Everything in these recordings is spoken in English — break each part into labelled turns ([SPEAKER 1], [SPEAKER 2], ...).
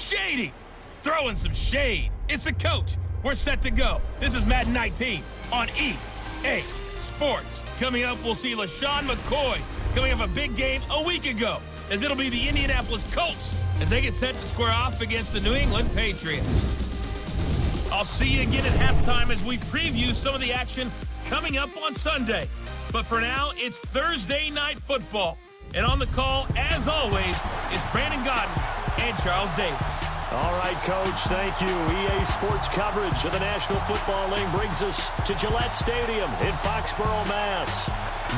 [SPEAKER 1] Shady! Throwing some shade. It's the coach. We're set to go. This is Madden 19 on EA Sports. Coming up, we'll see LaShawn McCoy coming off a big game a week ago, as it'll be the Indianapolis Colts as they get set to square off against the New England Patriots. I'll see you again at halftime as we preview some of the action coming up on Sunday. But for now, it's Thursday Night Football. And on the call, as always, is Brandon Godden and Charles Davis.
[SPEAKER 2] All right, Coach, thank you. EA Sports coverage of the National Football League brings us to Gillette Stadium in Foxborough, Mass.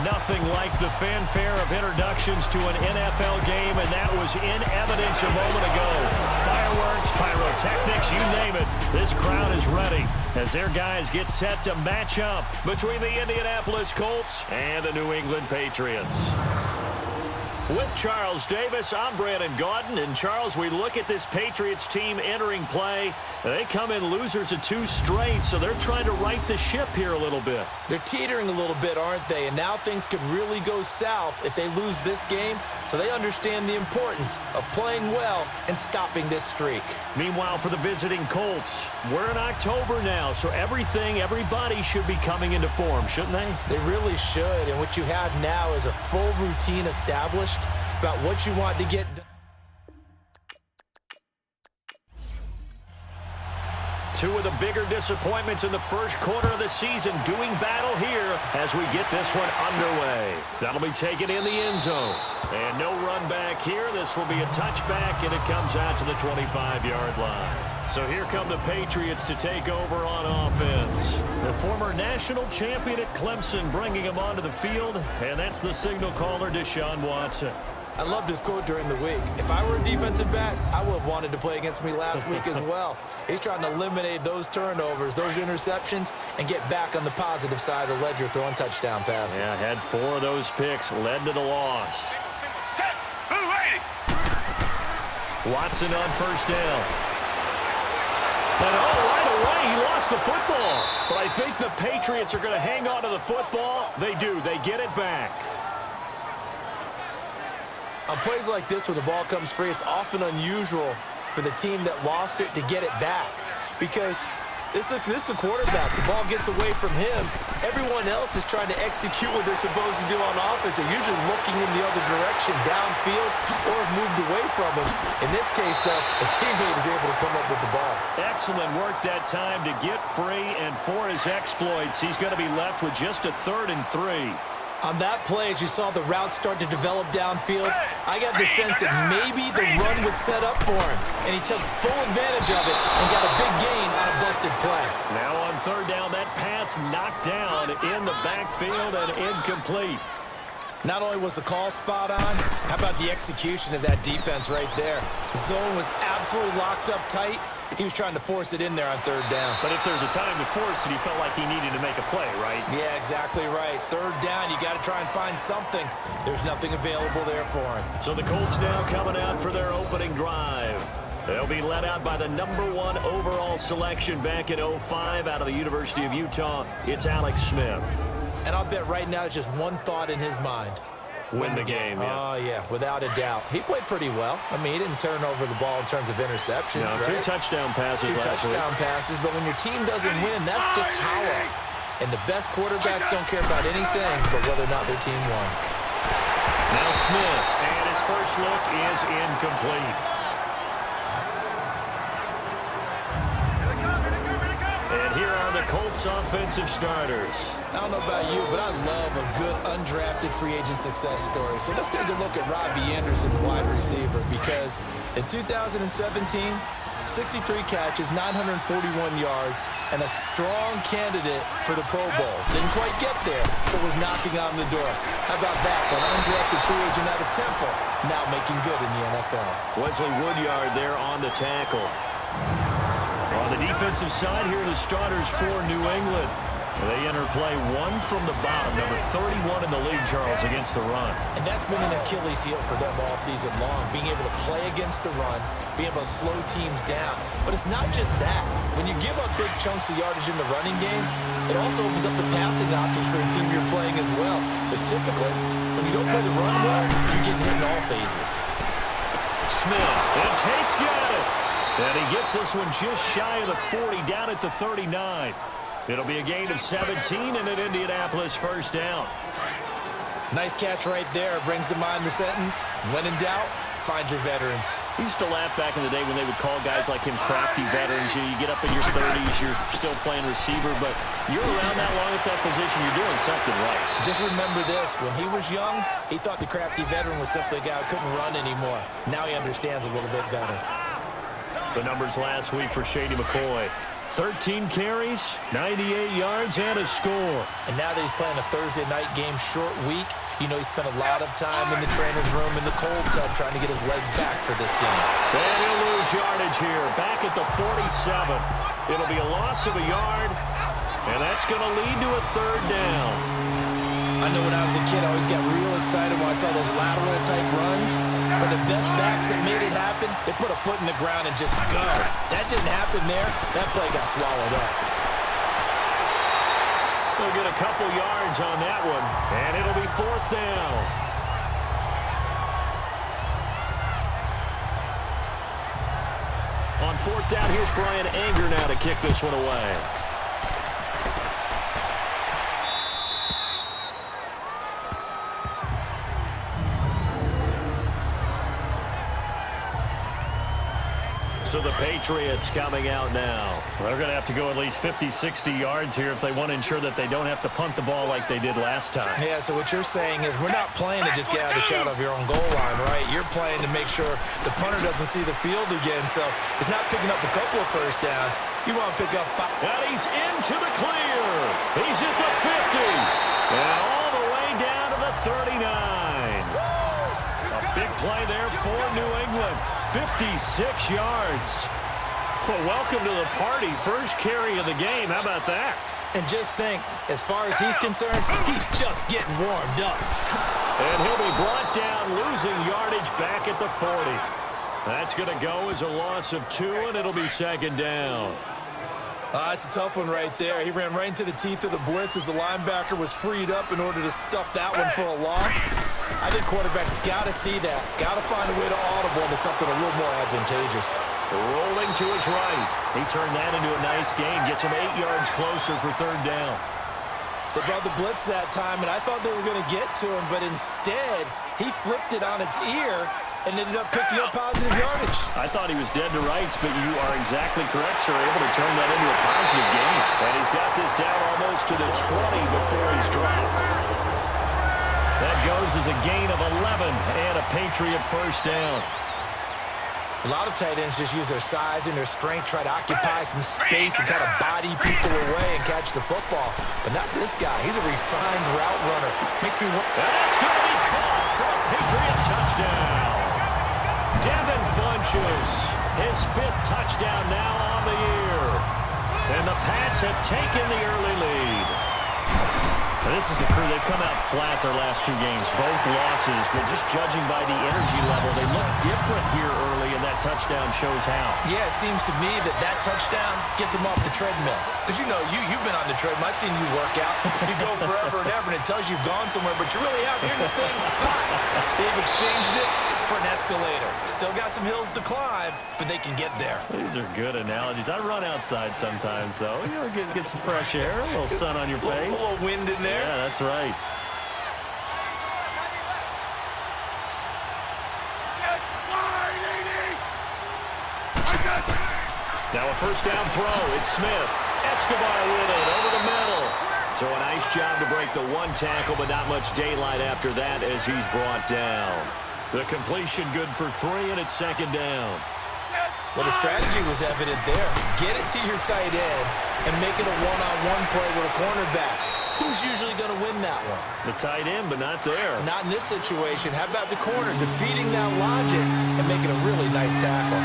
[SPEAKER 2] Nothing like the fanfare of introductions to an NFL game, and that was in evidence a moment ago. Fireworks, pyrotechnics, you name it. This crowd is ready as their guys get set to match up between the Indianapolis Colts and the New England Patriots. With Charles Davis, I'm Brandon Gaudin. And Charles, we look at this Patriots team entering play. They come in losers of 2 straight, so they're trying to right the ship here a little bit.
[SPEAKER 3] They're teetering a little bit, aren't they? And now things could really go south if they lose this game, so they understand the importance of playing well and stopping this streak.
[SPEAKER 2] Meanwhile, for the visiting Colts, we're in October now, so everybody should be coming into form, shouldn't they?
[SPEAKER 3] They really should, and what you have now is a full routine established about what you want to get done.
[SPEAKER 2] Two of the bigger disappointments in the first quarter of the season doing battle here as we get this one underway. That'll be taken in the end zone. And no run back here. This will be a touchback, and it comes out to the 25-yard line. So here come the Patriots to take over on offense. The former national champion at Clemson bringing him onto the field, and that's the signal caller, Deshaun Watson.
[SPEAKER 3] I love this quote during the week. If I were a defensive back, I would have wanted to play against me last week as well. He's trying to eliminate those turnovers, those interceptions, and get back on the positive side of the ledger throwing touchdown passes.
[SPEAKER 2] Yeah, had 4 of those picks, led to the loss. Watson on first down. And right away, he lost the football. But I think the Patriots are going to hang on to the football. They do. They get it back.
[SPEAKER 3] On plays like this where the ball comes free, it's often unusual for the team that lost it to get it back. Because this is the quarterback. The ball gets away from him. Everyone else is trying to execute what they're supposed to do on offense. They're usually looking in the other direction, downfield, or have moved away from him. In this case, though, a teammate is able to come up with the ball.
[SPEAKER 2] Excellent work that time to get free, and for his exploits, he's going to be left with just a 3rd and 3.
[SPEAKER 3] On that play, as you saw the route start to develop downfield, I got the sense that maybe the run would set up for him. And he took full advantage of it and got a big gain on a busted play.
[SPEAKER 2] Now on 3rd down, that pass knocked down in the backfield and incomplete.
[SPEAKER 3] Not only was the call spot on, how about the execution of that defense right there? The zone was absolutely locked up tight. He was trying to force it in there on 3rd down.
[SPEAKER 2] But if there's a time to force it, he felt like he needed to make a play, right?
[SPEAKER 3] Yeah, exactly right. 3rd down, you got to try and find something. There's nothing available there for him.
[SPEAKER 2] So the Colts now coming out for their opening drive. They'll be led out by the #1 overall selection back in 2005 out of the University of Utah. It's Alex Smith.
[SPEAKER 3] And I'll bet right now it's just one thought in his mind.
[SPEAKER 2] Win the game, yeah.
[SPEAKER 3] Oh, yeah, without a doubt. He played pretty well. I mean, he didn't turn over the ball in terms of interceptions,
[SPEAKER 2] no,
[SPEAKER 3] right?
[SPEAKER 2] 2 touchdown passes last week.
[SPEAKER 3] 2 touchdown passes, but when your team doesn't win, that's just hollow. And the best quarterbacks don't care about anything but whether or not their team won.
[SPEAKER 2] Now Smith, and his first look is incomplete. And here are the Colts offensive starters.
[SPEAKER 3] I don't know about you, but I love a good undrafted free agent success story. So let's take a look at Robbie Anderson, the wide receiver, because in 2017, 63 catches, 941 yards, and a strong candidate for the Pro Bowl. Didn't quite get there, but was knocking on the door. How about that for an undrafted free agent out of Temple, now making good in the NFL?
[SPEAKER 2] Wesley Woodyard there on the tackle. On the defensive side, here are the starters for New England. They enter play 1 from the bottom, number 31 in the league, Charles, against the run.
[SPEAKER 3] And that's been an Achilles heel for them all season long, being able to play against the run, being able to slow teams down. But it's not just that. When you give up big chunks of yardage in the running game, it also opens up the passing options for the team you're playing as well. So typically, when you don't play the run well, you're getting hit in all phases.
[SPEAKER 2] Smith, and Tate's got it. And he gets this one just shy of the 40, down at the 39. It'll be a gain of 17 and an Indianapolis first down.
[SPEAKER 3] Nice catch right there. Brings to mind the sentence, when in doubt, find your veterans.
[SPEAKER 2] We used to laugh back in the day when they would call guys like him crafty veterans. You get up in your 30s, you're still playing receiver, but you're around that long at that position, you're doing something right.
[SPEAKER 3] Just remember this. When he was young, he thought the crafty veteran was simply a guy who couldn't run anymore. Now he understands a little bit better.
[SPEAKER 2] The numbers last week for Shady McCoy. 13 carries, 98 yards, and a score.
[SPEAKER 3] And now that he's playing a Thursday night game, short week, you know he spent a lot of time in the trainer's room in the cold tub trying to get his legs back for this game.
[SPEAKER 2] And he'll lose yardage here, back at the 47. It'll be a loss of a yard, and that's going to lead to a third down.
[SPEAKER 3] I know when I was a kid, I always got real excited when I saw those lateral-type runs. But the best backs that made it happen, they put a foot in the ground and just go. That didn't happen there. That play got swallowed up.
[SPEAKER 2] They'll get a couple yards on that one, and it'll be fourth down. On fourth down, here's Brian Anger now to kick this one away. So the Patriots coming out now. They're going to have to go at least 50, 60 yards here if they want to ensure that they don't have to punt the ball like they did last time.
[SPEAKER 3] Yeah, so what you're saying is we're not playing to just get out of the shadow of your own goal line, right? You're playing to make sure the punter doesn't see the field again. So it's not picking up a couple of first downs. You want to pick up 5.
[SPEAKER 2] And he's into the clear. He's at the 50. And all the way down to the 39. A big play there for New England. 56 yards. Well, welcome to the party. First carry of the game. How about that?
[SPEAKER 3] And just think, as far as he's concerned, he's just getting warmed up.
[SPEAKER 2] And he'll be brought down, losing yardage back at the 40. That's going to go as a loss of 2, and it'll be second down.
[SPEAKER 3] It's a tough one right there. He ran right into the teeth of the blitz as the linebacker was freed up in order to stuff that one for a loss. I think quarterbacks got to see that. Got to find a way to audible into something a little more advantageous.
[SPEAKER 2] Rolling to his right. He turned that into a nice gain. Gets him 8 yards closer for third down.
[SPEAKER 3] They brought the blitz that time, and I thought they were going to get to him, but instead, he flipped it on its ear and ended up picking up positive yardage.
[SPEAKER 2] I thought he was dead to rights, but you are exactly correct, sir. Able to turn that into a positive gain. And he's got this down almost to the 20 before he's dropped. That goes as a gain of 11 and a Patriot first down.
[SPEAKER 3] A lot of tight ends just use their size and their strength, try to occupy some space and kind of body people away and catch the football. But not this guy. He's a refined route runner. Makes me wonder.
[SPEAKER 2] That's going to be caught for a Patriot touchdown. Devin Funchess, his 5th touchdown now on the year. And the Pats have taken the early lead. Now, this is a crew. They've come out flat their last 2 games, both losses, but just judging by the energy level, they look different here early, and that touchdown shows how.
[SPEAKER 3] Yeah, it seems to me that touchdown gets them off the treadmill. Because, you know, you've been on the treadmill. I've seen you work out. You go forever and ever, and it tells you you've gone somewhere, but you really have. You're in the same spot. They've exchanged it for an escalator. Still got some hills to climb, but they can get there.
[SPEAKER 2] These are good analogies. I run outside sometimes, though. You know, get some fresh air, a little sun on your face.
[SPEAKER 3] A little wind in there.
[SPEAKER 2] Yeah, that's right. Now a first down throw. It's Smith. Escobar with it over the middle. So a nice job to break the 1 tackle, but not much daylight after that as he's brought down. The completion good for 3, and it's second down.
[SPEAKER 3] Well, the strategy was evident there. Get it to your tight end and make it a one-on-one play with a cornerback. Who's usually going to win that one?
[SPEAKER 2] The tight end, but not there.
[SPEAKER 3] Not in this situation. How about the corner defeating that logic and making a really nice tackle?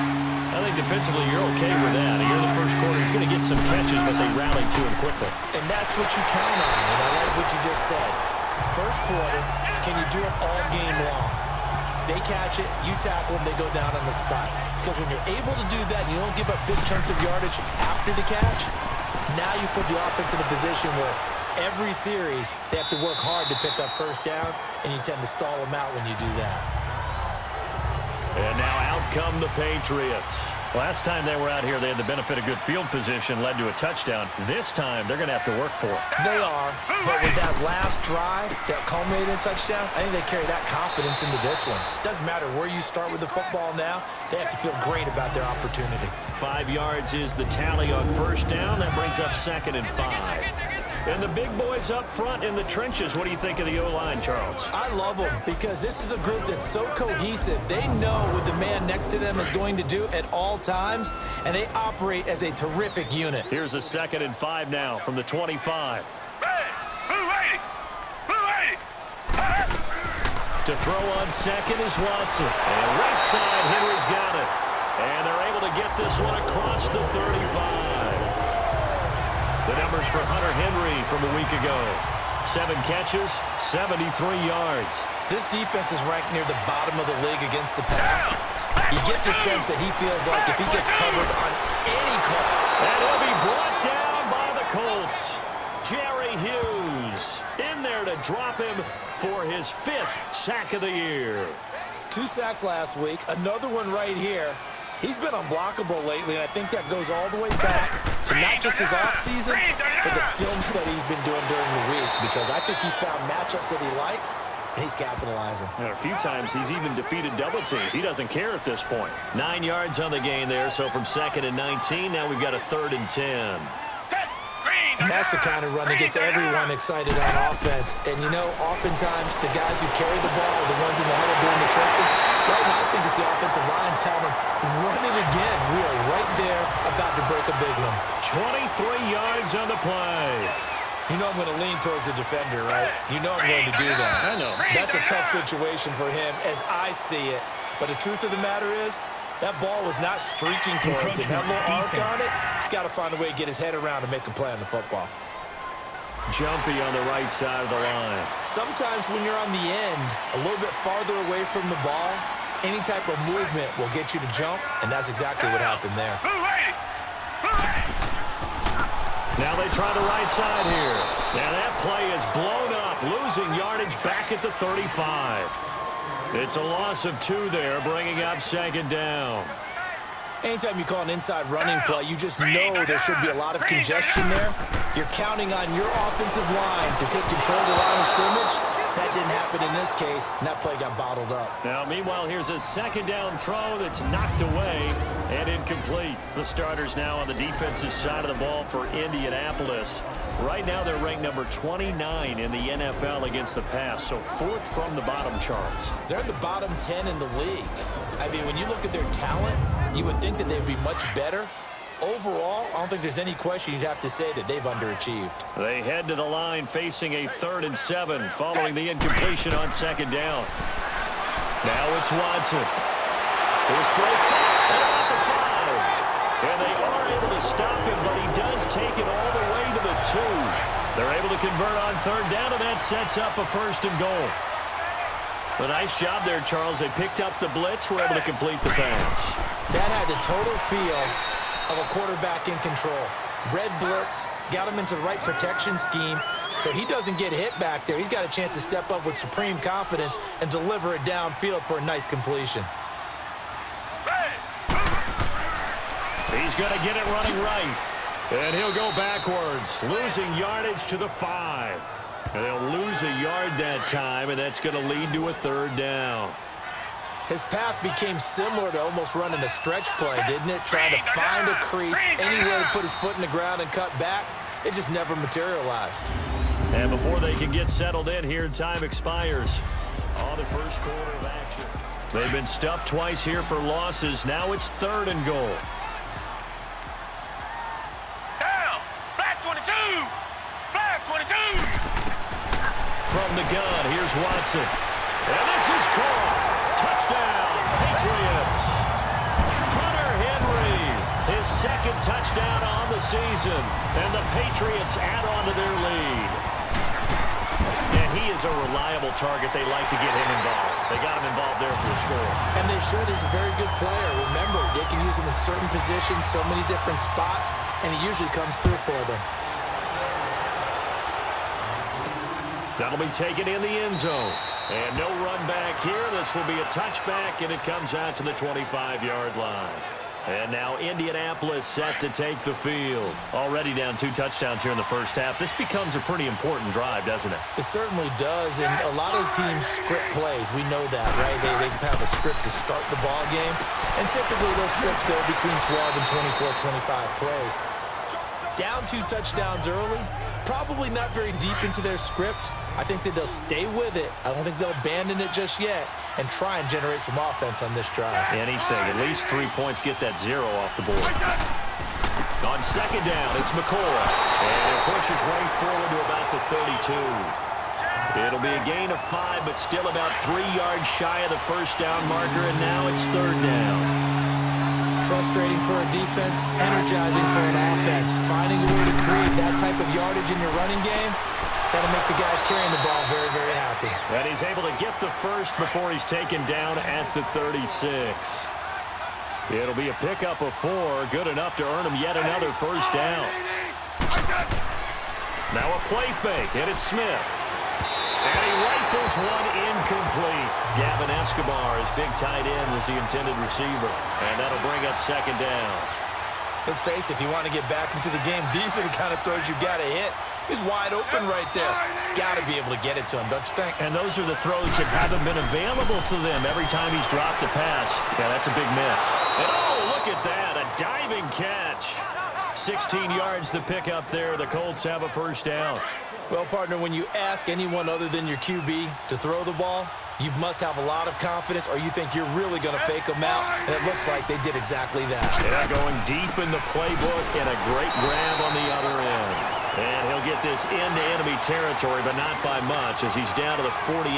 [SPEAKER 2] I think defensively you're okay with that. Here in the first quarter, he's going to get some catches, but they rallied to him quickly.
[SPEAKER 3] And that's what you count on, and I like what you just said. First quarter, can you do it all game long? They catch it, you tackle them, they go down on the spot. Because when you're able to do that, you don't give up big chunks of yardage after the catch, now you put the offense in a position where every series they have to work hard to pick up first downs, and you tend to stall them out when you do that.
[SPEAKER 2] And now out come the Patriots. Last time they were out here, they had the benefit of good field position, led to a touchdown. This time, they're going to have to work for it.
[SPEAKER 3] They are, but with that last drive that culminated in a touchdown, I think they carry that confidence into this one. Doesn't matter where you start with the football now, they have to feel great about their opportunity.
[SPEAKER 2] 5 yards is the tally on first down. That brings up 2nd and 5. And the big boys up front in the trenches. What do you think of the O-line, Charles?
[SPEAKER 3] I love them because this is a group that's so cohesive. They know what the man next to them is going to do at all times, and they operate as a terrific unit.
[SPEAKER 2] Here's a 2nd and 5 now from the 25. To throw on second is Watson. And right side, Henry's got it. And they're able to get this one across the 35. The numbers for Hunter Henry from a week ago. 7 catches, 73 yards.
[SPEAKER 3] This defense is ranked near the bottom of the league against the pass. You get the sense that he feels like if he gets covered on any call.
[SPEAKER 2] And he'll be brought down by the Colts. Jerry Hughes in there to drop him for his 5th sack of the year.
[SPEAKER 3] 2 sacks last week, another one right here. He's been unblockable lately, and I think that goes all the way back to not just his offseason, but the film study he's been doing during the week, because I think he's found matchups that he likes, and he's capitalizing.
[SPEAKER 2] And a few times he's even defeated double teams. He doesn't care at this point. 9 yards on the gain there, so from 2nd and 19, now we've got a 3rd and 10.
[SPEAKER 3] And that's the kind of run that gets everyone excited on offense. And, you know, oftentimes the guys who carry the ball are the ones in the huddle doing the tracking. Right now, I think it's the offensive line telling them, run it again. We are right there about to break a big one.
[SPEAKER 2] 23 yards on the play.
[SPEAKER 3] You know I'm going to lean towards the defender, right? You know I'm going to do that.
[SPEAKER 2] I know.
[SPEAKER 3] That's a tough situation for him as I see it. But the truth of the matter is, that ball was not streaking towards him. That little arc on it, he's got to find a way to get his head around and make a play on the football.
[SPEAKER 2] Jumpy on the right side of the line.
[SPEAKER 3] Sometimes when you're on the end, a little bit farther away from the ball, any type of movement will get you to jump, and that's exactly what happened there.
[SPEAKER 2] Now they try the right side here. Now that play is blown up, losing yardage back at the 35. It's a loss of 2 there, bringing up 2nd down.
[SPEAKER 3] Anytime you call an inside running play, you just know there should be a lot of congestion there. You're counting on your offensive line to take control of the line of scrimmage. That didn't happen in this case, and that play got bottled up.
[SPEAKER 2] Now, meanwhile, here's a 2nd down throw that's knocked away and incomplete. The starters now on the defensive side of the ball for Indianapolis. Right now, they're ranked number 29 in the NFL against the pass, so 4th from the bottom, Charles.
[SPEAKER 3] They're in the bottom 10 in the league. I mean, when you look at their talent, you would think that they'd be much better. Overall, I don't think there's any question you'd have to say that they've underachieved.
[SPEAKER 2] They head to the line facing a 3rd and 7 following the incompletion on 2nd down. Now it's Watson. His throw at the 5. And they are able to stop him, but he does take it all the way to the 2. They're able to convert on 3rd down, and that sets up a 1st and goal. A nice job there, Charles. They picked up the blitz, were able to complete the pass.
[SPEAKER 3] That had the total feel of a quarterback in control. Red blitz, got him into the right protection scheme, so he doesn't get hit back there. He's got a chance to step up with supreme confidence and deliver it downfield for a nice completion.
[SPEAKER 2] He's going to get it running right, and he'll go backwards, losing yardage to the 5. And they'll lose a yard that time, and that's going to lead to a 3rd down.
[SPEAKER 3] His path became similar to almost running a stretch play, didn't it? Trying to find a crease, anywhere to put his foot in the ground and cut back. It just never materialized.
[SPEAKER 2] And before they can get settled in here, time expires on the first quarter of action. They've been stuffed twice here for losses. Now it's 3rd and goal.
[SPEAKER 1] Down! Black 22! Black 22!
[SPEAKER 2] From the gun, here's Watson. And this is caught. Touchdown, Patriots. Hunter Henry, his 2nd touchdown on the season. And the Patriots add on to their lead. And he is a reliable target. They like to get him involved. They got him involved there for the score.
[SPEAKER 3] And they should. He's a very good player. Remember, they can use him in certain positions, so many different spots, and he usually comes through for them.
[SPEAKER 2] That'll be taken in the end zone. And no run back here. This will be a touchback, and it comes out to the 25-yard line. And now Indianapolis set to take the field. Already down 2 touchdowns here in the first half. This becomes a pretty important drive, doesn't it?
[SPEAKER 3] It certainly does, and a lot of the teams script plays. We know that, right? They have a script to start the ball game, and typically those scripts go between 12 and 24, 25 plays. Down 2 touchdowns early, probably not very deep into their script. I think that they'll stay with it. I don't think they'll abandon it just yet and try and generate some offense on this drive.
[SPEAKER 2] Anything. At least 3 points get that 0 off the board. On second down, it's McCoy. And it pushes way forward to about the 32. It'll be a gain of 5, but still about 3 yards shy of the first down marker, and now it's third down.
[SPEAKER 3] Frustrating for a defense, energizing for an offense. Finding a way to create that type of yardage in your running game, that'll make the guys carrying the ball very, very happy.
[SPEAKER 2] And he's able to get the first before he's taken down at the 36. It'll be a pickup of 4, good enough to earn him yet another first down. Now a play fake, and it's Smith. And he rifles one incomplete. Gavin Escobar, his big tight end, was the intended receiver. And that'll bring up second down.
[SPEAKER 3] Let's face it, if you want to get back into the game, these are the kind of throws you got to hit. He's wide open right there. Got to be able to get it to him, don't you think?
[SPEAKER 2] And those are the throws that haven't been available to them every time he's dropped a pass. Yeah, that's a big miss. And oh, look at that, a diving catch. 16 yards the pickup there. The Colts have a first down.
[SPEAKER 3] Well, partner, when you ask anyone other than your QB to throw the ball, you must have a lot of confidence, or you think you're really going to fake them out, and it looks like they did exactly that.
[SPEAKER 2] Yeah, going deep in the playbook and a great grab on the other end. And he'll get this into enemy territory, but not by much, as he's down to the 48.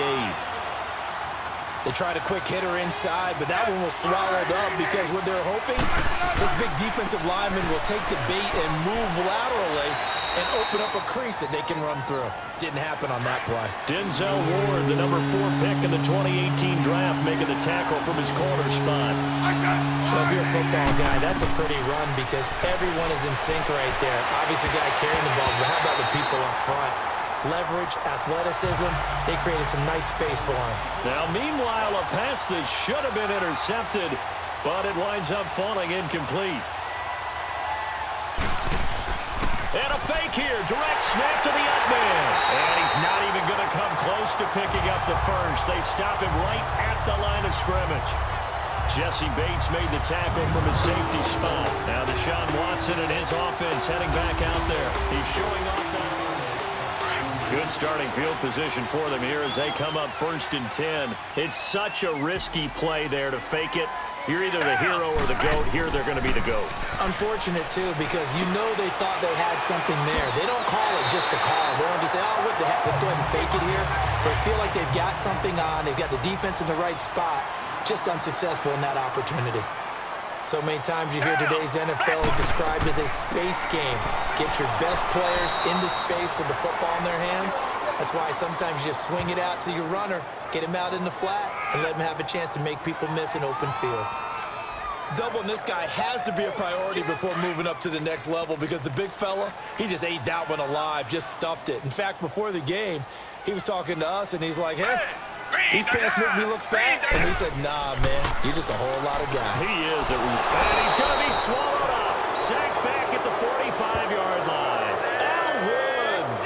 [SPEAKER 3] They tried a quick hitter inside, but that one was swallowed up because what they're hoping, this big defensive lineman will take the bait and move laterally and open up a crease that they can run through. Didn't happen on that play.
[SPEAKER 2] Denzel Ward, the number 4 pick in the 2018 draft, making the tackle from his corner spot.
[SPEAKER 3] Well, if you're a football guy, that's a pretty run because everyone is in sync right there. Obviously, guy carrying the ball, but how about the people up front? Leverage, athleticism, they created some nice space for him.
[SPEAKER 2] Now, meanwhile, a pass that should have been intercepted, but it winds up falling incomplete. And a fake here, direct snap to the up man. And he's not even going to come close to picking up the first. They stop him right at the line of scrimmage. Jesse Bates made the tackle from his safety spot. Now Deshaun Watson and his offense heading back out there. He's showing off that. Good starting field position for them here as they come up 1st and 10. It's such a risky play there to fake it. You're either the hero or the GOAT. Here they're going to be the GOAT.
[SPEAKER 3] Unfortunate, too, because you know they thought they had something there. They don't call it just to call. They don't just say, oh, what the heck, let's go ahead and fake it here. They feel like they've got something on. They've got the defense in the right spot. Just unsuccessful in that opportunity. So many times you hear today's NFL described as a space game. Get your best players into space with the football in their hands. That's why sometimes you just swing it out to your runner, get him out in the flat, and let him have a chance to make people miss an open field. Doubling this guy has to be a priority before moving up to the next level because the big fella, he just ate that one alive, just stuffed it. In fact, before the game, he was talking to us, and he's like, hey, these pants make me look fat. And we said, nah, man, you're just a whole lot of guy.
[SPEAKER 2] He is. And he's going to be swallowed up. Sacked back at the 45-yard line. Al Woods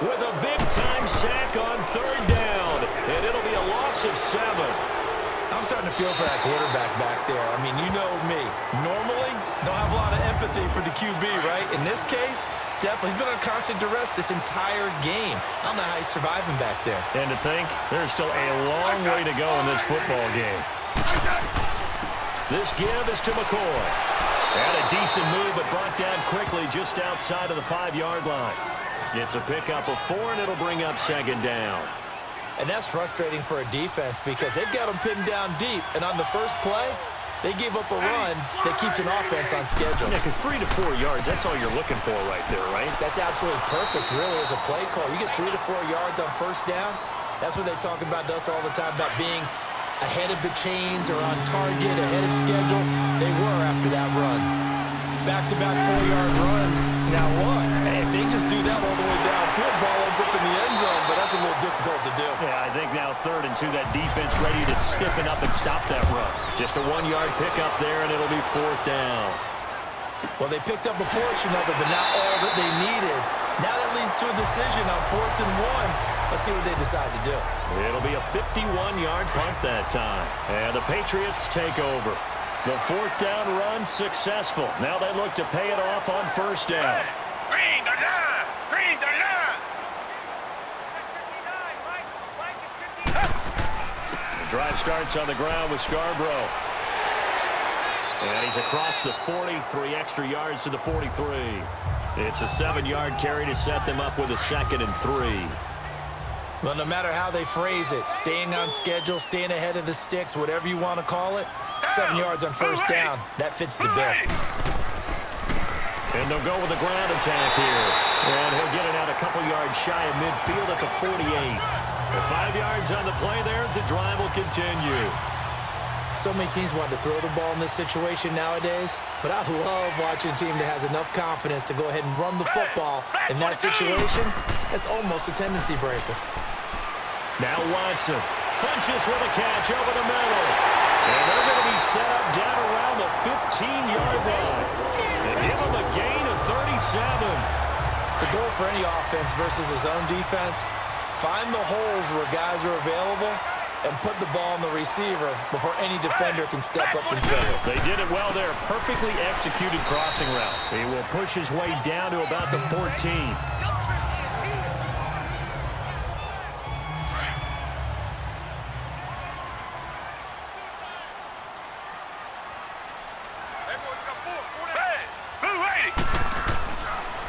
[SPEAKER 2] with a big-time sack on 3rd down. And it'll be a loss of 7.
[SPEAKER 3] I'm starting to feel for that quarterback back there. I mean, you know me. Normally, don't have a lot of empathy for the QB, right? In this case, definitely. He's been on constant duress this entire game. I don't know how he's surviving back there.
[SPEAKER 2] And to think, there's still a long way to go in this football game. This give is to McCoy. And a decent move, but brought down quickly just outside of the 5-yard line. It's a pickup of 4, and it'll bring up 2nd down.
[SPEAKER 3] And that's frustrating for a defense because they've got them pinned down deep. And on the first play, they gave up a run that keeps an offense on schedule.
[SPEAKER 2] Yeah, because 3 to 4 yards, that's all you're looking for right there, right?
[SPEAKER 3] That's absolutely perfect, really, as a play call. You get 3 to 4 yards on 1st down. That's what they talk about to us all the time, about being ahead of the chains or on target, ahead of schedule. They were after that run. Back-to-back 4-yard runs. Now look, if if they just do that all the way downfield, ball ends up in the end zone, but that's a little difficult to do.
[SPEAKER 2] Yeah, I think now 3rd and 2, that defense ready to stiffen up and stop that run. Just a 1-yard pickup there, and it'll be 4th down.
[SPEAKER 3] Well, they picked up a portion of it, but not all that they needed. Now that leads to a decision on 4th and 1. Let's see what they decide to do. It'll be a 51-yard punt that time. And the Patriots take over. The 4th down run successful. Now they look to pay it off on 1st down.
[SPEAKER 4] Green the line! Green the line!
[SPEAKER 2] The drive starts on the ground with Scarborough. And he's across the 40, 3 extra yards to the 43. It's a 7-yard carry to set them up with a 2nd and 3.
[SPEAKER 3] Well, no matter how they phrase it, staying on schedule, staying ahead of the sticks, whatever you want to call it, 7 yards on 1st down. That fits the bill.
[SPEAKER 2] And they'll go with the ground attack here. And he'll get it out a couple yards shy of midfield at the 48. The 5 yards on the play there as the drive will continue.
[SPEAKER 3] So many teams want to throw the ball in this situation nowadays, but I love watching a team that has enough confidence to go ahead and run the football. In that situation, that's almost a tendency breaker.
[SPEAKER 2] Now Watson punches with a catch over the middle. And they're going to be set up down around the 15-yard line. They give him a gain of 37.
[SPEAKER 3] The goal for any offense versus his own defense, find the holes where guys are available and put the ball on the receiver before any defender can step up and fill it.
[SPEAKER 2] They did it well there. Perfectly executed crossing route. He will push his way down to about the 14.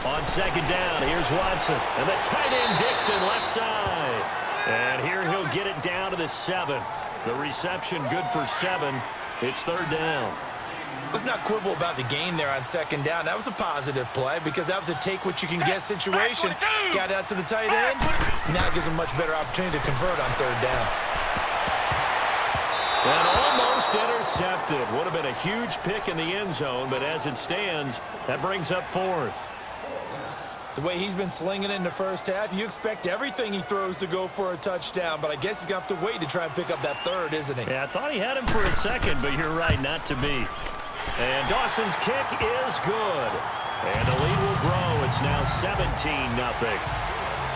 [SPEAKER 2] On 2nd down, here's Watson. And the tight end Dixon left side. And here he'll get it down to the 7. The reception good for 7. It's 3rd down.
[SPEAKER 3] Let's not quibble about the gain there on 2nd down. That was a positive play because that was a take-what-you-can-get situation. Got out to the tight end. Now it gives him a much better opportunity to convert on 3rd down.
[SPEAKER 2] And almost intercepted. Would have been a huge pick in the end zone, but as it stands, that brings up 4th.
[SPEAKER 3] The way he's been slinging it in the first half, you expect everything he throws to go for a touchdown, but I guess he's going to have to wait to try and pick up that 3rd, isn't he?
[SPEAKER 2] Yeah, I thought he had him for a second, but you're right, not to be. And Dawson's kick is good. And the lead will grow. It's now 17-0.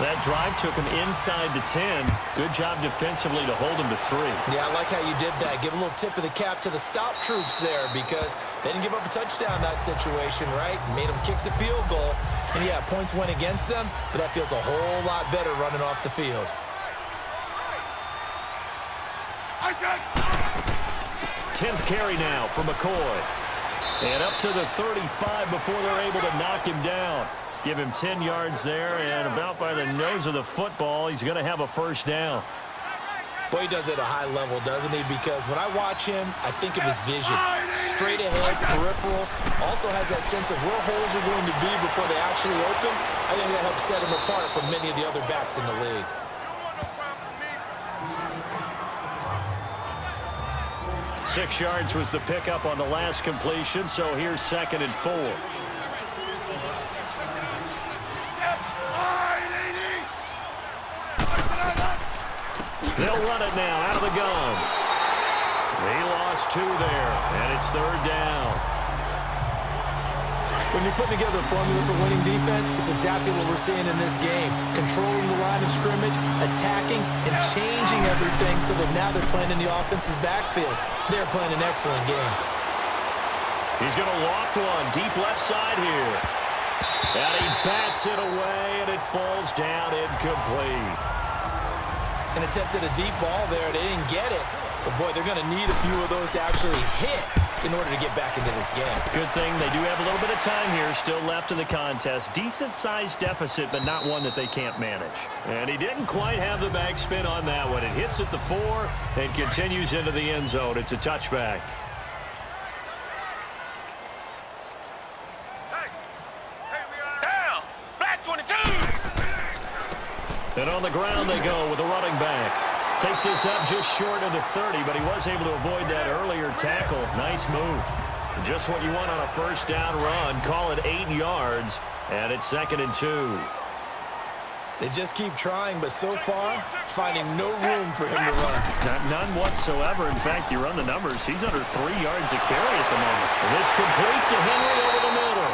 [SPEAKER 2] That drive took him inside the 10. Good job defensively to hold him to 3.
[SPEAKER 3] Yeah, I like how you did that. Give a little tip of the cap to the stop troops there because they didn't give up a touchdown in that situation, right? Made them kick the field goal. And, yeah, points went against them, but that feels a whole lot better running off the field.
[SPEAKER 2] 10th carry now for McCoy. And up to the 35 before they're able to knock him down. Give him 10 yards there, and about by the nose of the football, he's going to have a 1st down.
[SPEAKER 3] Boy, he does it at a high level, doesn't he? Because when I watch him, I think of his vision. Straight ahead, peripheral. Also has that sense of where holes are going to be before they actually open. I think that helps set him apart from many of the other backs in the league.
[SPEAKER 2] Six yards was the pickup on the last completion, so here's 2nd and 4. They'll run it now out of the gun. He lost 2 there, and it's 3rd down.
[SPEAKER 3] When you're putting together a formula for winning defense, it's exactly what we're seeing in this game. Controlling the line of scrimmage, attacking, and changing everything so that now they're playing in the offense's backfield. They're playing an excellent game.
[SPEAKER 2] He's going to loft one deep left side here. And he bats it away, and it falls down incomplete.
[SPEAKER 3] An attempt at a deep ball there. They didn't get it. But, boy, they're going to need a few of those to actually hit in order to get back into this game.
[SPEAKER 2] Good thing they do have a little bit of time here still left in the contest. Decent-sized deficit, but not one that they can't manage. And he didn't quite have the backspin on that one. It hits at the 4 and continues into the end zone. It's a touchback.
[SPEAKER 4] Down! Black 22!
[SPEAKER 2] And on the ground they go with the running back. Takes this up just short of the 30, but he was able to avoid that earlier tackle. Nice move. Just what you want on a first down run. Call it 8 yards, and it's 2nd and 2.
[SPEAKER 3] They just keep trying, but so far, finding no room for him to run.
[SPEAKER 2] None whatsoever. In fact, you run the numbers. He's under 3 yards a carry at the moment. And this complete to Henry over the middle.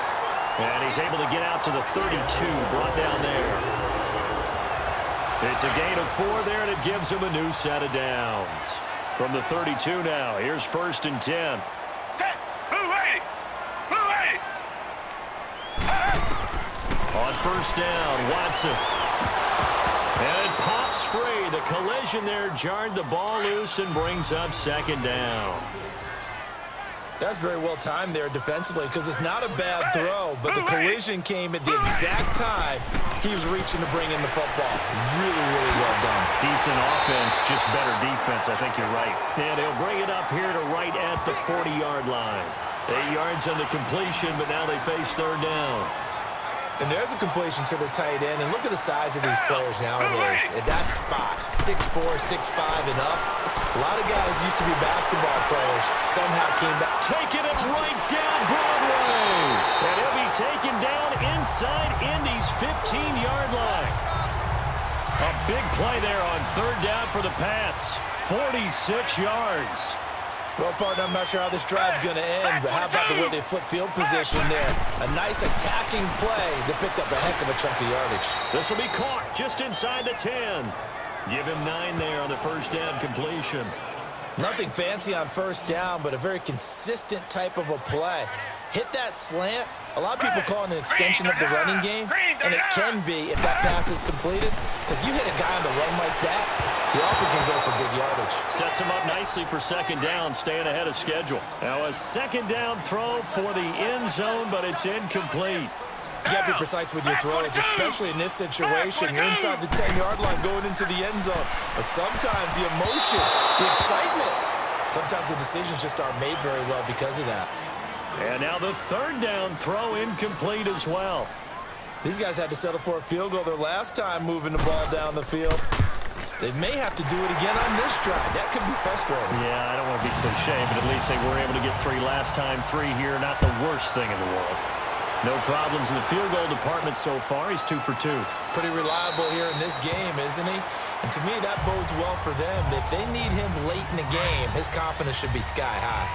[SPEAKER 2] And he's able to get out to the 32, brought down there. It's a gain of 4 there, and it gives him a new set of downs. From the 32 now, here's 1st and 10. On first down, Watson. And it pops free. The collision there jarred the ball loose and brings up 2nd down.
[SPEAKER 3] That's very well timed there defensively because it's not a bad throw, but the collision came at the exact time he was reaching to bring in the football. Really, really well done.
[SPEAKER 2] Decent offense, just better defense. I think you're right. And he'll bring it up here to right at the 40-yard line. 8 yards on the completion, but now they face 3rd down.
[SPEAKER 3] And there's a completion to the tight end. And look at the size of these players nowadays. At that spot, 6'4", 6'5", and up. A lot of guys used to be basketball players. Somehow came back.
[SPEAKER 2] Taking it right down Broadway. And he'll be taken down inside Indy's 15-yard line. A big play there on 3rd down for the Pats. 46 yards.
[SPEAKER 3] Well, partner, I'm not sure how this drive's going to end, but how about the way they flip field position there? A nice attacking play that picked up a heck of a chunk of yardage.
[SPEAKER 2] This will be caught just inside the 10. Give him 9 there on the first down completion.
[SPEAKER 3] Nothing fancy on first down, but a very consistent type of a play. Hit that slant. A lot of people call it an extension of the running game, and it can be if that pass is completed, because you hit a guy on the run like that, he often can go for big yardage.
[SPEAKER 2] Sets him up nicely for 2nd down, staying ahead of schedule. Now a 2nd down throw for the end zone, but it's incomplete.
[SPEAKER 3] You got to be precise with your throws, especially in this situation. You're inside the 10-yard line going into the end zone. But sometimes the emotion, the excitement, sometimes the decisions just aren't made very well because of that.
[SPEAKER 2] And now the 3rd down throw incomplete as well.
[SPEAKER 3] These guys had to settle for a field goal their last time moving the ball down the field. They may have to do it again on this drive. That could be frustrating.
[SPEAKER 2] Yeah, I don't want to be cliche, but at least they were able to get 3 last time. 3 here, not the worst thing in the world. No problems in the field goal department so far. He's 2 for 2.
[SPEAKER 3] Pretty reliable here in this game, isn't he? And to me, that bodes well for them. If they need him late in the game, his confidence should be sky high.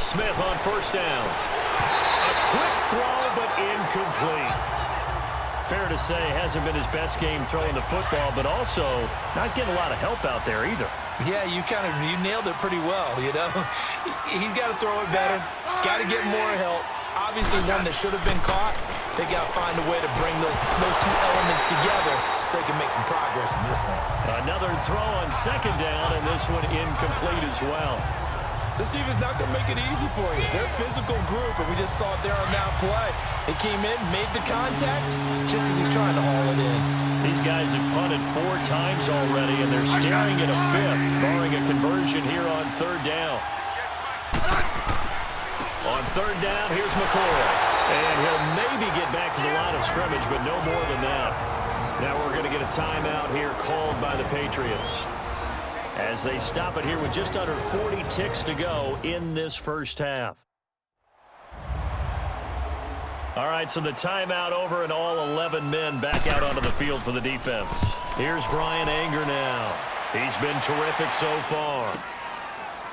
[SPEAKER 2] Smith on first down. A quick throw, but incomplete. Fair to say, hasn't been his best game throwing the football, but also not getting a lot of help out there either.
[SPEAKER 3] Yeah, you nailed it pretty well, you know. He's got to throw it better. Got to get more help. Obviously, one that should have been caught. They got to find a way to bring those 2 elements together so they can make some progress in this one.
[SPEAKER 2] Another throw on 2nd down, and this one incomplete as well.
[SPEAKER 3] This team is not going to make it easy for you. They're a physical group, and we just saw it there on that play. He came in, made the contact, just as he's trying to haul it in.
[SPEAKER 2] These guys have punted 4 times already, and they're staring at a 5th, barring a conversion here on 3rd down. On 3rd down, here's McCoy. And he'll maybe get back to the line of scrimmage, but no more than that. Now we're going to get a timeout here called by the Patriots, as they stop it here with just under 40 ticks to go in this first half. All right, so the timeout over and all 11 men back out onto the field for the defense. Here's Brian Anger now. He's been terrific so far.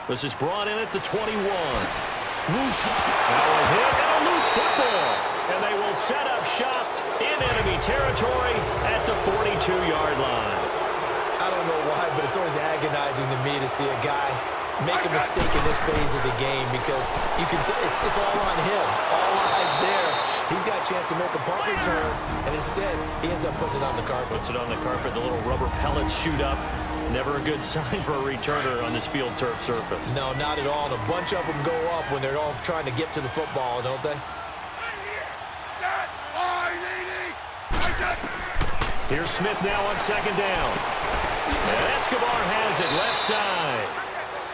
[SPEAKER 2] This is brought in at the 21. Whoosh. Now a hit and a loose football. And they will set up shop in enemy territory at the 42-yard line.
[SPEAKER 3] I don't know why, but it's always agonizing to me to see a guy make a mistake in this phase of the game because you can it's all on him. All eyes there. He's got a chance to make a punt return, and instead, he ends up putting it on the carpet.
[SPEAKER 2] Puts it on the carpet. The little rubber pellets shoot up. Never a good sign for a returner on this field turf surface.
[SPEAKER 3] No, not at all. And a bunch of them go up when they're all trying to get to the football, don't they?
[SPEAKER 2] Here's Smith now on 2nd down. And Escobar has it left side.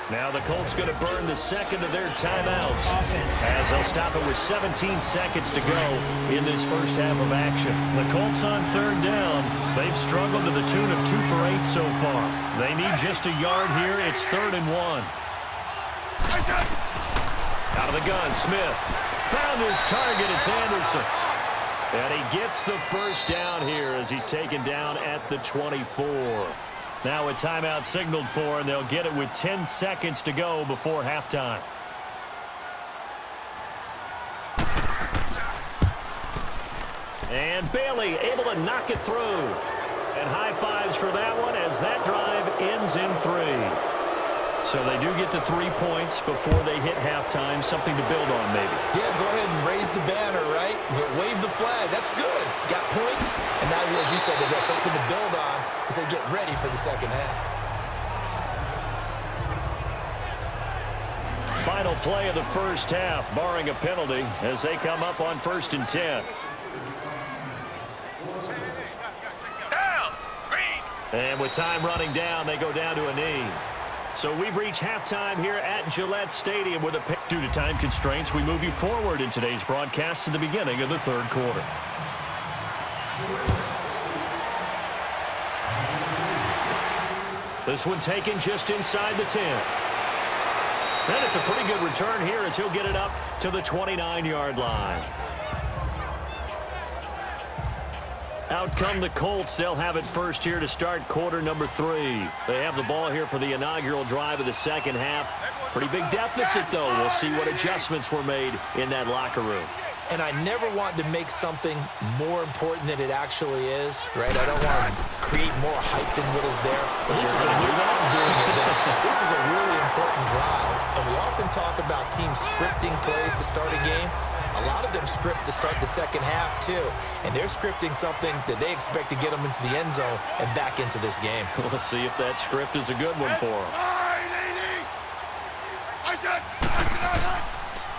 [SPEAKER 2] Now the Colts going to burn the second of their timeouts.
[SPEAKER 5] Offense.
[SPEAKER 2] As they'll stop it with 17 seconds to go in this first half of action. The Colts on third down. They've struggled to the tune of 2 for 8 so far. They need just a yard here. It's 3rd and 1. Out of the gun, Smith. Found his target. It's Anderson. And he gets the first down here as he's taken down at the 24. Now a timeout signaled for, and they'll get it with 10 seconds to go before halftime. And Bailey able to knock it through. And high fives for that one as that drive ends in 3. So they do get the 3 points before they hit halftime. Something to build on, maybe.
[SPEAKER 3] Yeah, go ahead and raise the banner, right? But wave the flag. That's good. Got points. And now, as you said, they've got something to build on as they get ready for the second half.
[SPEAKER 2] Final play of the first half, barring a penalty, as they come up on 1st and 10.
[SPEAKER 4] Down. Green.
[SPEAKER 2] And with time running down, they go down to a knee. So we've reached halftime here at Gillette Stadium with a pick. Due to time constraints, we move you forward in today's broadcast to the beginning of the 3rd quarter. This one taken just inside the 10. And it's a pretty good return here as he'll get it up to the 29-yard line. Out come the Colts. They'll have it first here to start quarter number 3. They have the ball here for the inaugural drive of the second half. Pretty big deficit, though. We'll see what adjustments were made in that locker room.
[SPEAKER 3] And I never want to make something more important than it actually is, right? I don't want to create more hype than what is there. But this is a This is a really important drive. And we often talk about teams scripting plays to start a game. A lot of them script to start the second half, too. And they're scripting something that they expect to get them into the end zone and back into this game.
[SPEAKER 2] We'll see if that script is a good one for them.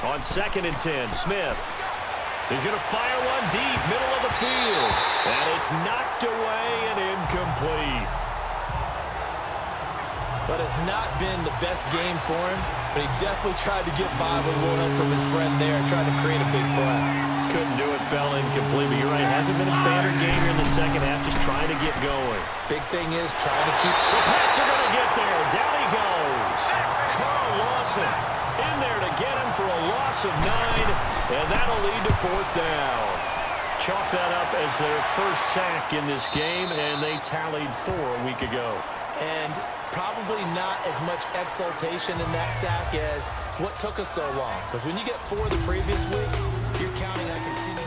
[SPEAKER 2] On 2nd and 10, Smith. He's going to fire one deep, middle of the field. And it's knocked away and incomplete.
[SPEAKER 3] But it's not been the best game for him, but he definitely tried to get by with a little help from his friend there, trying to create a big play.
[SPEAKER 2] Couldn't do it, fell incomplete. But you're right, it hasn't been a banner game here in the second half, just trying to get going.
[SPEAKER 3] Big thing is trying to keep...
[SPEAKER 2] The Pats are going to get there. Down he goes. Carl Lawson in there to get him for a loss of 9, and that'll lead to 4th down. Chalk that up as their first sack in this game, and they tallied 4 a week ago.
[SPEAKER 3] And probably not as much exultation in that sack as what took us so long. Because when you get 4 the previous week, you're counting on continuing.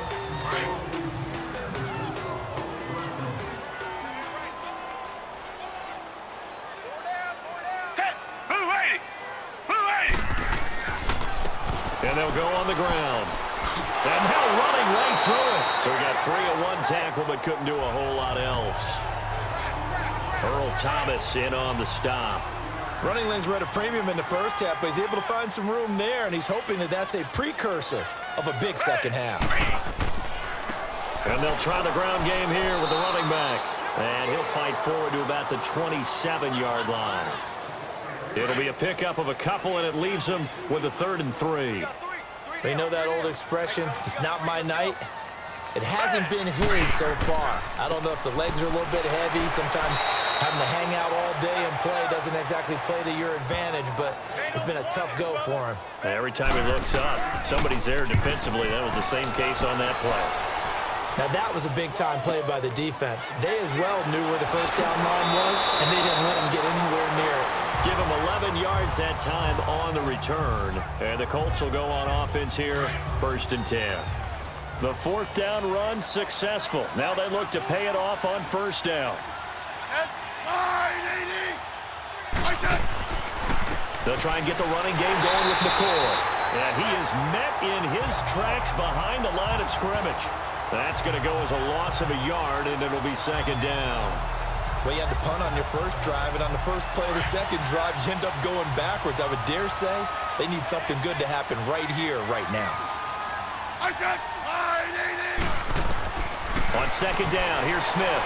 [SPEAKER 2] And they'll go on the ground. And now running right through it. So he got 3 at 1 tackle, but couldn't do a whole lot else. Earl Thomas in on the stop.
[SPEAKER 3] Running lanes were at a premium in the first half, but he's able to find some room there, and he's hoping that that's a precursor of a big second half.
[SPEAKER 2] And they'll try the ground game here with the running back. And he'll fight forward to about the 27-yard line. It'll be a pickup of a couple, and it leaves him with a 3rd and 3.
[SPEAKER 3] You know that old expression, it's not my night? It hasn't been his so far. I don't know if the legs are a little bit heavy. Sometimes having to hang out all day and play doesn't exactly play to your advantage, but it's been a tough go for him.
[SPEAKER 2] Every time he looks up, somebody's there defensively. That was the same case on that play.
[SPEAKER 3] Now that was a big-time play by the defense. They as well knew where the first down line was, and they didn't let him get anywhere near it.
[SPEAKER 2] Give him 11 yards that time on the return. And the Colts will go on offense here, 1st and 10. The 4th down run successful. Now they look to pay it off on 1st down. They'll try and get the running game going with McCoy. And he is met in his tracks behind the line of scrimmage. That's going to go as a loss of a yard, and it'll be 2nd down.
[SPEAKER 3] Well, you had to punt on your first drive, and on the first play of the second drive, you end up going backwards. I would dare say they need something good to happen right here, right now. On
[SPEAKER 2] 2nd down, here's Smith.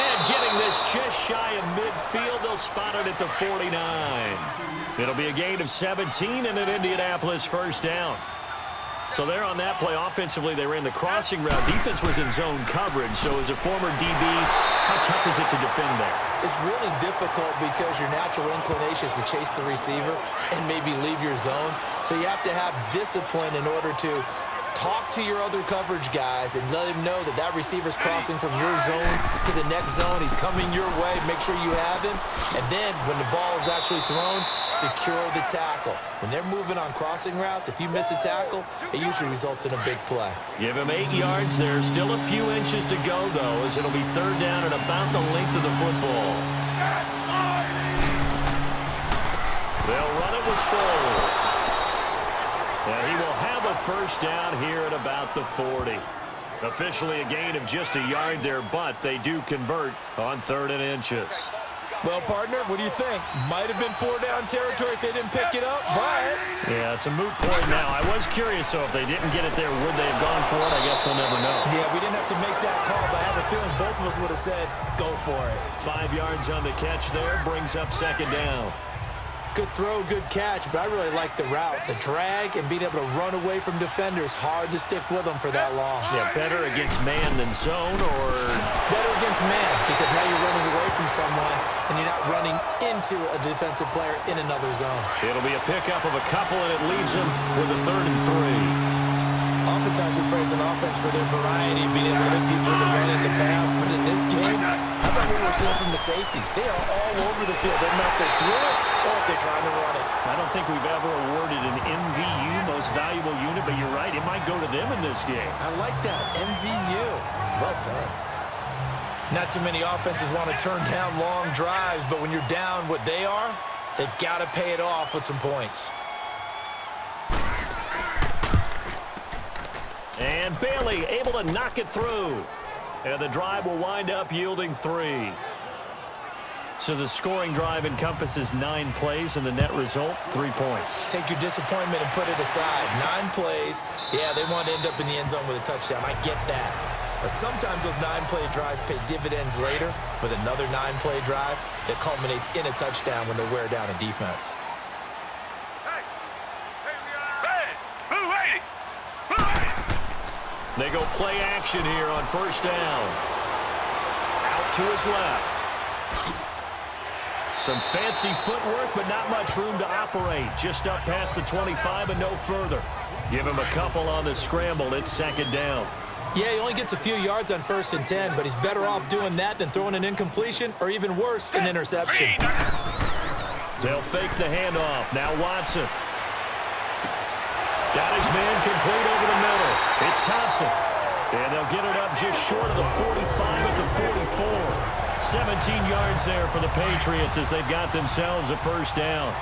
[SPEAKER 2] And getting this just shy of midfield. They'll spot it at the 49. It'll be a gain of 17 and an Indianapolis first down. So there on that play, offensively, they ran the crossing route. Defense was in zone coverage, so as a former DB, how tough is it to defend there?
[SPEAKER 3] It's really difficult because your natural inclination is to chase the receiver and maybe leave your zone. So you have to have discipline in order to talk to your other coverage guys and let him know that that receiver's crossing from your zone to the next zone. He's coming your way. Make sure you have him. And then when the ball is actually thrown, secure the tackle. When they're moving on crossing routes, if you miss a tackle, it usually results in a big play.
[SPEAKER 2] Give him 8 yards there. Still a few inches to go, though, as it'll be third down at about the length of the football. They'll run it with Sproles. And he will have a first down here at about the 40. Officially a gain of just a yard there, but they do convert on 3rd and inches.
[SPEAKER 3] Well, partner, what do you think? Might have been 4-down territory if they didn't pick it up, but...
[SPEAKER 2] Yeah, it's a moot point now. I was curious, so if they didn't get it there, would they have gone for it? I guess we'll never know.
[SPEAKER 3] Yeah, we didn't have to make that call, but I have a feeling both of us would have said, go for it.
[SPEAKER 2] 5 yards on the catch there, brings up 2nd down.
[SPEAKER 3] Good throw, good catch, but I really like the route. The drag and being able to run away from defenders, hard to stick with them for that long.
[SPEAKER 2] Yeah, better against man than zone, or...
[SPEAKER 3] Better against man, because now you're running away from someone and you're not running into a defensive player in another zone.
[SPEAKER 2] It'll be a pickup of a couple, and it leaves them with a 3rd and 3.
[SPEAKER 3] Oftentimes we praise an offense for their variety and being able to hit people with the run in the pass, but in this game, how about what we're seeing from the safeties? They are all over the field. They don't know if they threw it or if they're trying to run it.
[SPEAKER 2] I don't think we've ever awarded an MVU, most valuable unit, but you're right, it might go to them in this game.
[SPEAKER 3] I like that, MVU. Well done. Not too many offenses want to turn down long drives, but when you're down what they are, they've got to pay it off with some points.
[SPEAKER 2] And Bailey able to knock it through. And the drive will wind up yielding 3. So the scoring drive encompasses 9 plays, and the net result, 3 points.
[SPEAKER 3] Take your disappointment and put it aside. 9 plays. Yeah, they want to end up in the end zone with a touchdown. I get that. But sometimes those 9-play drives pay dividends later with another 9-play drive that culminates in a touchdown when they wear down a defense.
[SPEAKER 2] They go play action here on 1st down. Out to his left. Some fancy footwork, but not much room to operate. Just up past the 25 and no further. Give him a couple on the scramble. It's 2nd down.
[SPEAKER 3] Yeah, he only gets a few yards on 1st and 10, but he's better off doing that than throwing an incompletion or even worse, an interception.
[SPEAKER 2] They'll fake the handoff. Now Watson. Got his man complete over the middle. It's Thompson. And they'll get it up just short of the 45 at the 44. 17 yards there for the Patriots as they've got themselves a 1st down.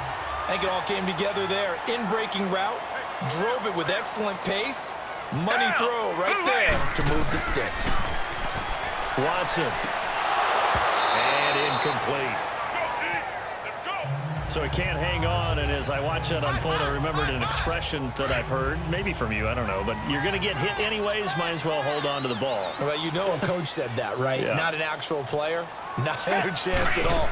[SPEAKER 3] I think it all came together there. In-breaking route, drove it with excellent pace. Money throw right there to move the sticks.
[SPEAKER 2] Watson. And incomplete. So he can't hang on, and as I watch that unfold, I remembered an expression that I've heard, maybe from you, I don't know, but you're going to get hit anyways, might as well hold on to the ball.
[SPEAKER 3] Well, you know a coach said that, right?
[SPEAKER 2] Yeah.
[SPEAKER 3] Not an actual player. Not a chance at all.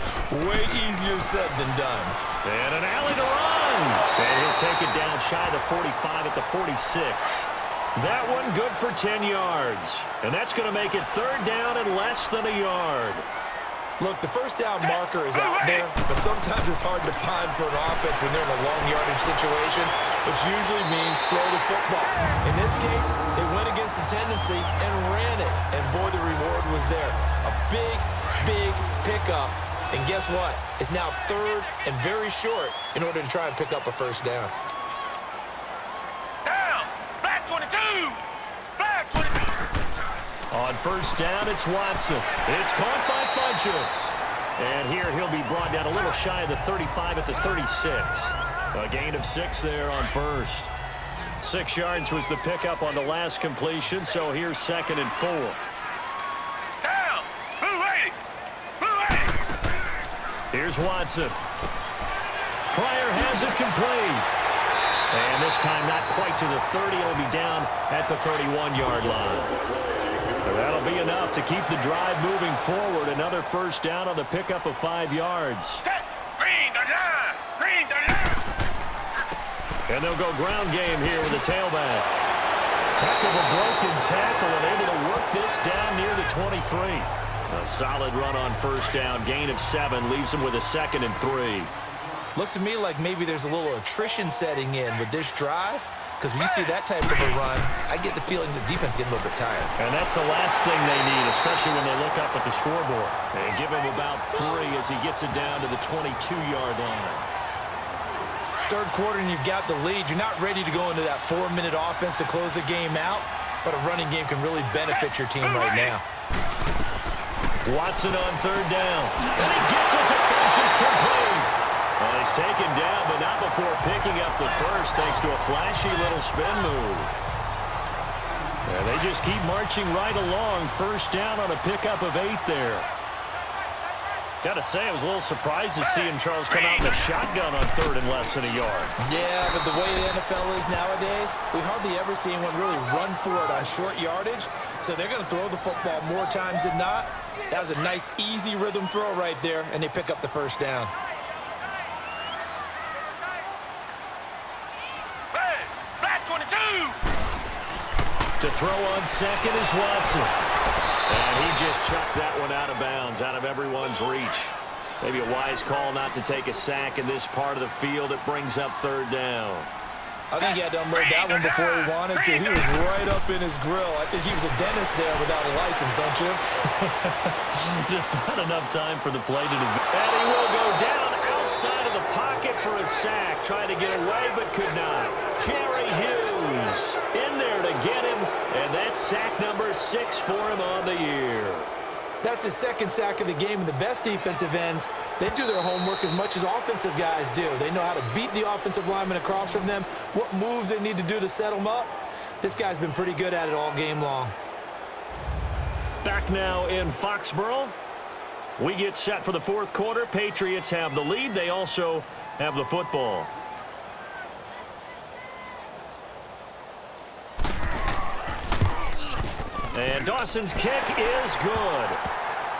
[SPEAKER 3] Way easier said than done.
[SPEAKER 2] And an alley to run. And he'll take it down shy of the 45 at the 46. That one good for 10 yards. And that's going to make it 3rd down and less than a yard.
[SPEAKER 3] Look, the 1st down marker is out there, but sometimes it's hard to find for an offense when they're in a long yardage situation, which usually means throw the football. In this case, they went against the tendency and ran it. And boy, the reward was there. A big, big pickup. And guess what? It's now 3rd and very short in order to try and pick up a 1st down.
[SPEAKER 4] Down! Black 22! Black 22!
[SPEAKER 2] On 1st down, it's Watson. It's caught by Funchess. And here he'll be brought down a little shy of the 35 at the 36. A gain of 6 there on 1st. 6 yards was the pickup on the last completion, so here's 2nd and 4.
[SPEAKER 4] Down! Blue 80! Blue 80!
[SPEAKER 2] Here's Watson. Pryor has it complete. And this time not quite to the 30. It'll be down at the 31-yard line. That'll be enough to keep the drive moving forward. Another first down on the pickup of 5 yards.
[SPEAKER 4] Green the line! Green the line!
[SPEAKER 2] And they'll go ground game here with the tailback. Heck of a broken tackle and able to work this down near the 23. A solid run on first down. Gain of 7 leaves him with a 2nd and 3.
[SPEAKER 3] Looks to me like maybe there's a little attrition setting in with this drive. Because when you see that type of a run, I get the feeling the defense getting a little bit tired.
[SPEAKER 2] And that's the last thing they need, especially when they look up at the scoreboard. And give him about 3 as he gets it down to the 22-yard line.
[SPEAKER 3] Third quarter and you've got the lead. You're not ready to go into that 4-minute offense to close the game out, but a running game can really benefit your team right now.
[SPEAKER 2] Watson on third down. And he gets it to Finch, is complete. Well, he's taken down, but not before picking up the first, thanks to a flashy little spin move. And they just keep marching right along. First down on a pickup of 8 there. Got to say, I was a little surprised to see him, Charles, come out in the shotgun on third and less than a yard.
[SPEAKER 3] Yeah, but the way the NFL is nowadays, we hardly ever see anyone really run for it on short yardage. So they're going to throw the football more times than not. That was a nice, easy rhythm throw right there, and they pick up the first down.
[SPEAKER 2] To throw on second is Watson. And he just chucked that one out of bounds, out of everyone's reach. Maybe a wise call not to take a sack in this part of the field. It brings up third down.
[SPEAKER 3] I think he had to unload that one before he wanted to. He was right up in his grill. I think he was a dentist there without a license, don't you?
[SPEAKER 2] Just not enough time for the play to develop. And he will go down outside of the pocket for a sack. Tried to get away, but could not. Jerry Hughes in there to get him, and that's sack number 6 for him on the year.
[SPEAKER 3] That's his second sack of the game, and the best defensive ends, they do their homework as much as offensive guys do. They know how to beat the offensive lineman across from them, what moves they need to do to set them up. This guy's been pretty good at it all game long.
[SPEAKER 2] Back now in Foxborough. We get set for the fourth quarter. Patriots have the lead. They also have the football. And Dawson's kick is good.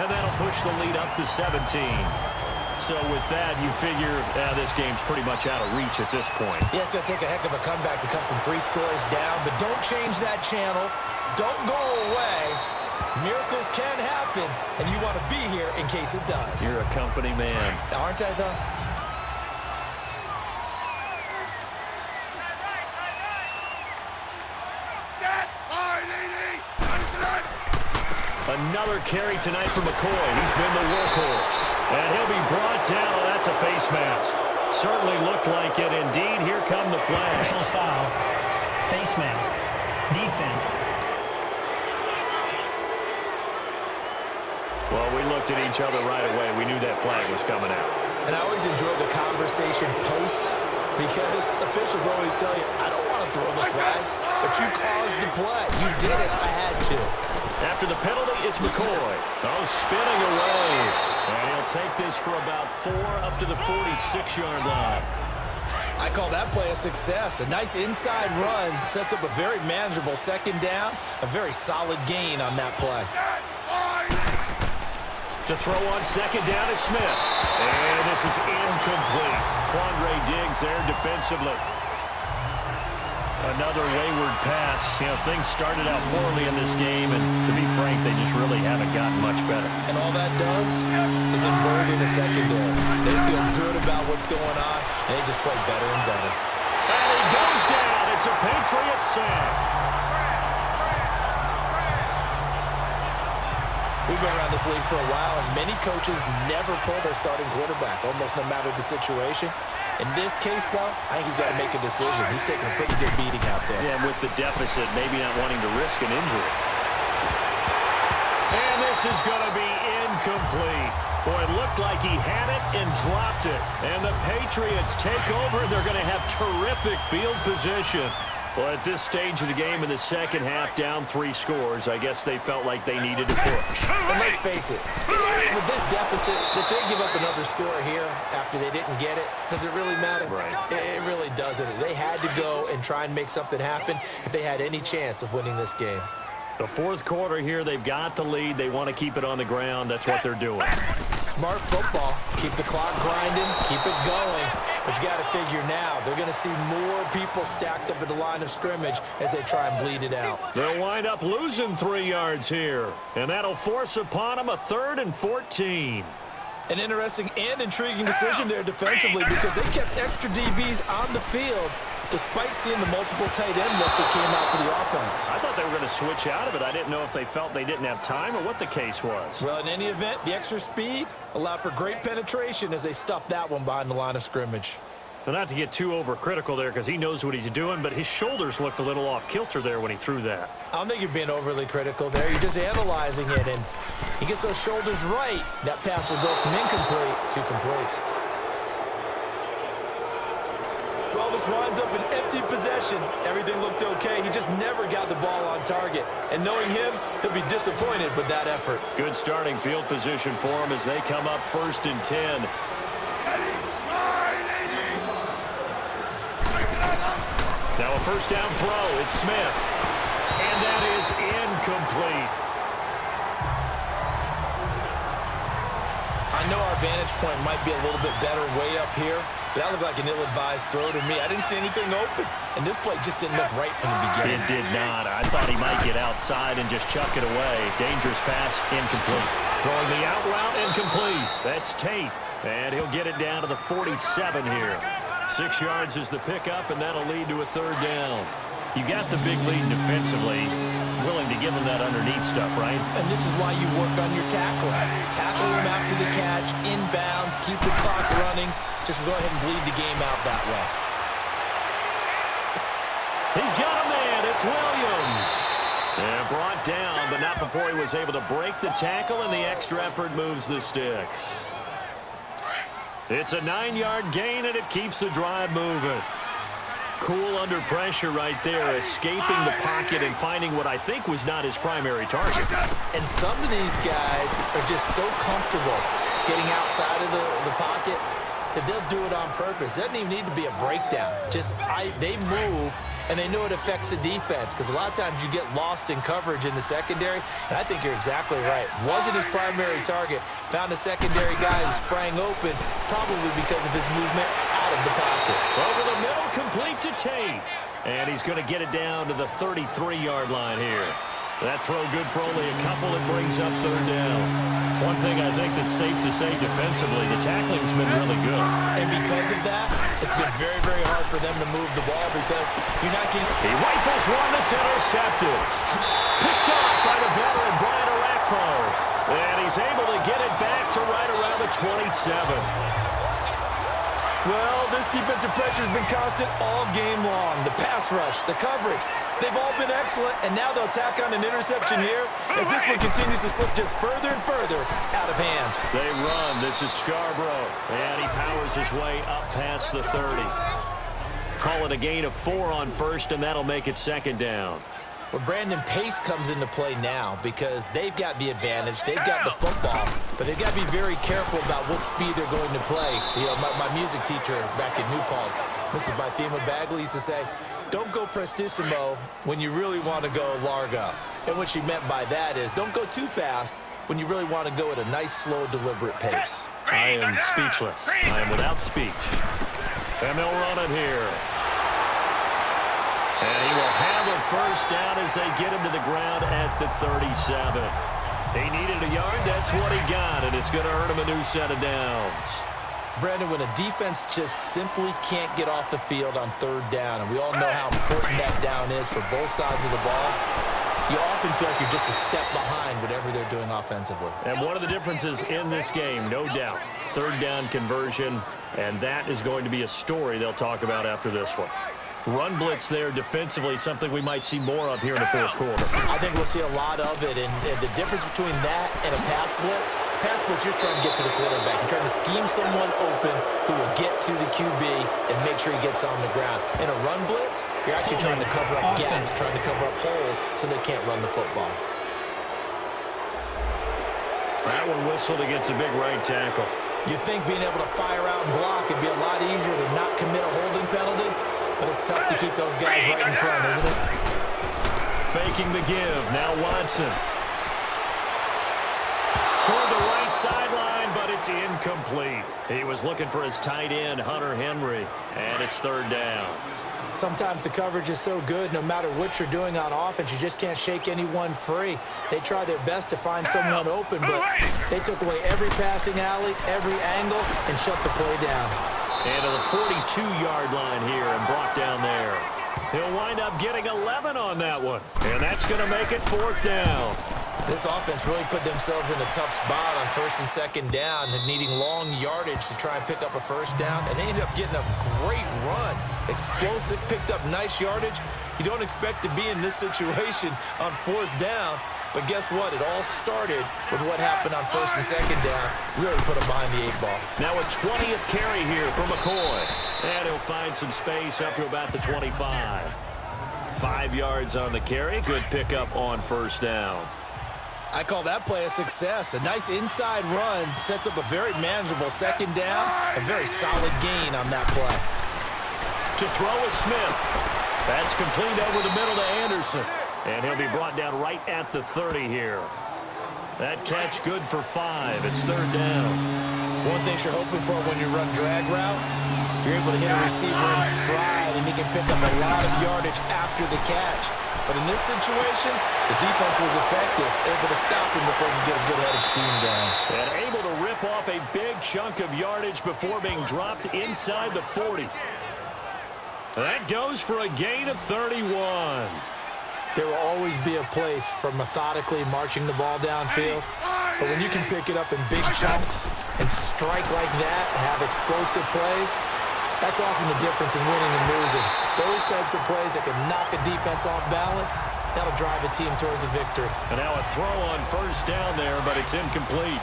[SPEAKER 2] And that'll push the lead up to 17. So with that, you figure this game's pretty much out of reach at this point.
[SPEAKER 3] Yeah, it's going to take a heck of a comeback to come from 3 scores down, but don't change that channel. Don't go away. Miracles can happen, and you want to be here in case it does.
[SPEAKER 2] You're a company man.
[SPEAKER 3] Aren't I, though?
[SPEAKER 2] Another carry tonight for McCoy. He's been the workhorse. And he'll be brought down. Oh, that's a face mask. Certainly looked like it. Indeed, here come the flags.
[SPEAKER 5] Personal foul. Face mask. Defense.
[SPEAKER 2] Well, we looked at each other right away. We knew that flag was coming out.
[SPEAKER 3] And I always enjoy the conversation post because officials always tell you, I don't want to throw the flag, but you caused the play. You did it. I had to.
[SPEAKER 2] After the penalty, it's McCoy. Oh, spinning away. And he'll take this for about 4 up to the 46-yard line.
[SPEAKER 3] I call that play a success. A nice inside run sets up a very manageable second down. A very solid gain on that play.
[SPEAKER 2] To throw on second down is Smith. And this is incomplete. Quandre Diggs there defensively. Another wayward pass. You know, things started out poorly in this game, and to be frank, they just really haven't gotten much better.
[SPEAKER 3] And all that does is embolden the secondary. They feel good about what's going on, and they just play better and better.
[SPEAKER 2] And he goes down. It's a Patriots sack.
[SPEAKER 3] We've been around this league for a while, and many coaches never pull their starting quarterback, almost no matter the situation. In this case, though, I think he's got to make a decision. He's taking a pretty good beating out there.
[SPEAKER 2] Yeah, with the deficit, maybe not wanting to risk an injury. And this is going to be incomplete. Boy, it looked like he had it and dropped it. And the Patriots take over, and they're going to have terrific field position. Well, at this stage of the game in the second half, down 3 scores, I guess they felt like they needed to push.
[SPEAKER 3] And let's face it, with this deficit, if they give up another score here after they didn't get it, does it really matter?
[SPEAKER 2] Right.
[SPEAKER 3] It really doesn't. They had to go and try and make something happen if they had any chance of winning this game.
[SPEAKER 2] The fourth quarter here, they've got the lead. They want to keep it on the ground. That's what they're doing.
[SPEAKER 3] Smart football. Keep the clock grinding. Keep it going. But you got to figure now, they're going to see more people stacked up at the line of scrimmage as they try and bleed it out.
[SPEAKER 2] They'll wind up losing 3 yards here, and that'll force upon them a 3rd and 14.
[SPEAKER 3] An interesting and intriguing decision there defensively because they kept extra DBs on the field despite seeing the multiple tight end look that came out for the offense.
[SPEAKER 2] I thought they were going to switch out of it. I didn't know if they felt they didn't have time or what the case was.
[SPEAKER 3] Well, in any event, the extra speed allowed for great penetration as they stuffed that one behind the line of scrimmage.
[SPEAKER 2] Well, not to get too overcritical there because he knows what he's doing, but his shoulders looked a little off kilter there when he threw that.
[SPEAKER 3] I don't think you're being overly critical there. You're just analyzing it, and he gets those shoulders right. That pass will go from incomplete to complete. Well, this winds up an empty possession. Everything looked okay. He just never got the ball on target. And knowing him, he'll be disappointed with that effort.
[SPEAKER 2] Good starting field position for him as they come up 1st and 10. Now a first down throw. It's Smith. And that is incomplete.
[SPEAKER 3] I know our vantage point might be a little bit better way up here, but that looked like an ill-advised throw to me. I didn't see anything open, and this play just didn't look right from the beginning.
[SPEAKER 2] It did not. I thought he might get outside and just chuck it away. Dangerous pass, incomplete. Throwing the out route, incomplete. That's Tate, and he'll get it down to the 47 here. 6 yards is the pickup, and that'll lead to a 3rd down. You got the big lead defensively. Willing to give him that underneath stuff, right?
[SPEAKER 3] And this is why you work on your tackling. Tackle him after the catch, inbounds, keep the clock running. Just go ahead and bleed the game out that way.
[SPEAKER 2] He's got a man. It's Williams. And brought down, but not before he was able to break the tackle, and the extra effort moves the sticks. It's a 9-yard gain, and it keeps the drive moving. Cool under pressure right there, escaping the pocket and finding what I think was not his primary target.
[SPEAKER 3] And some of these guys are just so comfortable getting outside of the pocket that they'll do it on purpose. It doesn't even need to be a breakdown. They move, and they know it affects the defense because a lot of times you get lost in coverage in the secondary, and I think you're exactly right. Wasn't his primary target. Found a secondary guy who sprang open, probably because of his movement out of the pocket.
[SPEAKER 2] Over the middle, complete to Tate. And he's going to get it down to the 33-yard line here. That throw good for only a couple. It brings up 3rd down. One thing I think that's safe to say defensively, the tackling's been really good.
[SPEAKER 3] And because of that, it's been very, very hard for them to move the ball because you're not getting...
[SPEAKER 2] He rifles one that's intercepted. Picked off by the veteran Brian Arakpo. And he's able to get it back to right around the 27.
[SPEAKER 3] Well, this defensive pressure has been constant all game long. The pass rush, the coverage, they've all been excellent, and now they'll tack on an interception here as this one continues to slip just further and further out of hand.
[SPEAKER 2] They run. This is Scarborough, and he powers his way up past the 30. Call it a gain of 4 on 1st, and that'll make it 2nd down.
[SPEAKER 3] Well, Brandon, pace comes into play now because they've got the advantage. They've got the football, but they've got to be very careful about what speed they're going to play. You know, my music teacher back in New Paltz, Mrs. Bythema Bagley, used to say, don't go prestissimo when you really want to go largo. And what she meant by that is don't go too fast when you really want to go at a nice, slow, deliberate pace.
[SPEAKER 2] I am speechless. I am without speech. And they'll run it here. And he will have a 1st down as they get him to the ground at the 37. He needed a yard. That's what he got, and it's going to earn him a new set of downs.
[SPEAKER 3] Brandon, when a defense just simply can't get off the field on 3rd down, and we all know how important that down is for both sides of the ball, you often feel like you're just a step behind whatever they're doing offensively.
[SPEAKER 2] And one of the differences in this game, no doubt, 3rd down conversion, and that is going to be a story they'll talk about after this one. Run blitz there defensively, something we might see more of here in the 4th quarter.
[SPEAKER 3] I think we'll see a lot of it, and the difference between that and a pass blitz, you're just trying to get to the quarterback. You're trying to scheme someone open who will get to the QB and make sure he gets on the ground. In a run blitz, you're actually trying to cover up gaps, trying to cover up holes so they can't run the football.
[SPEAKER 2] That one whistled against a big right tackle.
[SPEAKER 3] You'd think being able to fire out and block would be a lot easier to not commit a holding penalty, but it's tough to keep those guys right in front, isn't it?
[SPEAKER 2] faking the give. Now Watson. Toward the right sideline, but it's incomplete. He was looking for his tight end, Hunter Henry, and it's third down.
[SPEAKER 3] Sometimes the coverage is so good, no matter what you're doing on offense, you just can't shake anyone free. They try their best to find someone open, but they took away every passing alley, every angle, and shut the play down.
[SPEAKER 2] And to the 42-yard line here and brought down there. He'll wind up getting 11 on that one, and that's going to make it fourth down.
[SPEAKER 3] This offense really put themselves in a tough spot on first and second down and needing long yardage to try and pick up a first down, and they ended up getting a great run. Explosive, picked up nice yardage. You don't expect to be in this situation on fourth down, but guess what? It all started with what happened on first and second down. Really put them behind the 8 ball.
[SPEAKER 2] Now a 20th carry here for McCoy, and he'll find some space up to about the 25. 5 yards on the carry. Good pickup on first down.
[SPEAKER 3] I call that play a success. A nice inside run sets up a very manageable second down. A very solid gain on that play.
[SPEAKER 2] To throw is Smith. That's complete over the middle to Anderson. And he'll be brought down right at the 30 here. That catch good for 5. It's third down.
[SPEAKER 3] One thing you're hoping for when you run drag routes, you're able to hit a receiver in stride, and he can pick up a lot of yardage after the catch. But in this situation, the defense was effective, able to stop him before he could get a good head of steam going.
[SPEAKER 2] And able to rip off a big chunk of yardage before being dropped inside the 40. That goes for a gain of 31.
[SPEAKER 3] There will always be a place for methodically marching the ball downfield. But when you can pick it up in big chunks and strike like that, have explosive plays, that's often the difference in winning and losing. Those types of plays that can knock a defense off balance, that'll drive a team towards a victory.
[SPEAKER 2] And now a throw on first down there, but it's incomplete.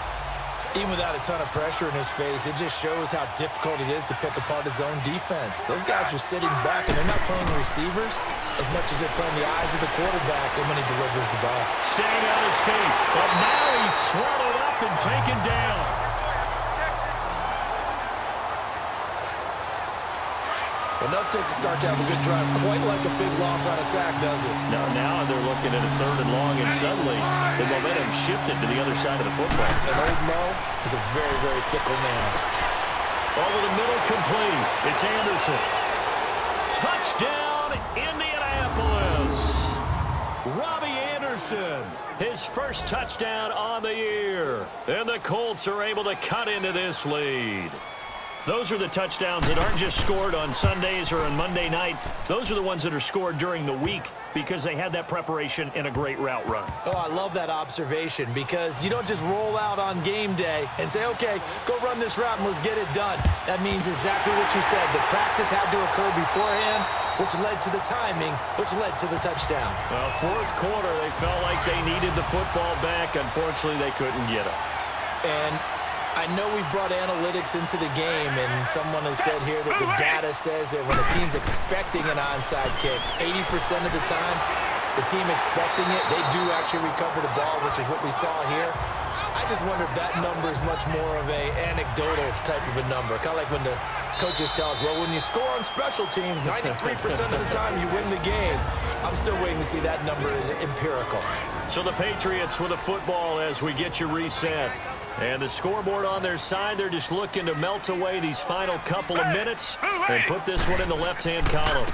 [SPEAKER 3] Even without a ton of pressure in his face, it just shows how difficult it is to pick apart his own defense. Those guys are sitting back, and they're not playing receivers as much as they're playing the eyes of the quarterback and when he delivers the ball.
[SPEAKER 2] Staying on his feet, but now he's swallowed up and taken down.
[SPEAKER 3] Well, nothing takes a start to have a good drive quite like a big loss on a sack, does it?
[SPEAKER 2] No, now they're looking at a third and long, and suddenly the momentum shifted to the other side of the football.
[SPEAKER 3] And old Mo is a very, very fickle man.
[SPEAKER 2] Over the middle, complete. It's Anderson. Touchdown, Indianapolis. Robbie Anderson, his first touchdown on the year. And the Colts are able to cut into this lead. Those are the touchdowns that aren't just scored on Sundays or on Monday night. Those are the ones that are scored during the week because they had that preparation in a great route run.
[SPEAKER 3] Oh, I love that observation because you don't just roll out on game day and say, okay, go run this route and let's get it done. That means exactly what you said. The practice had to occur beforehand, which led to the timing, which led to the touchdown.
[SPEAKER 2] Well, fourth quarter, they felt like they needed the football back. Unfortunately, they couldn't get it.
[SPEAKER 3] And I know we brought analytics into the game, and someone has said here that the data says that when a team's expecting an onside kick, 80% of the time, the team expecting it, they do actually recover the ball, which is what we saw here. I just wonder if that number is much more of a anecdotal type of a number. Kind of like when the coaches tell us, well, when you score on special teams, 93% of the time you win the game. I'm still waiting to see that number is empirical.
[SPEAKER 2] So the Patriots with the football as we get you reset. And the scoreboard on their side, they're just looking to melt away these final couple of minutes and put this one in the left-hand column.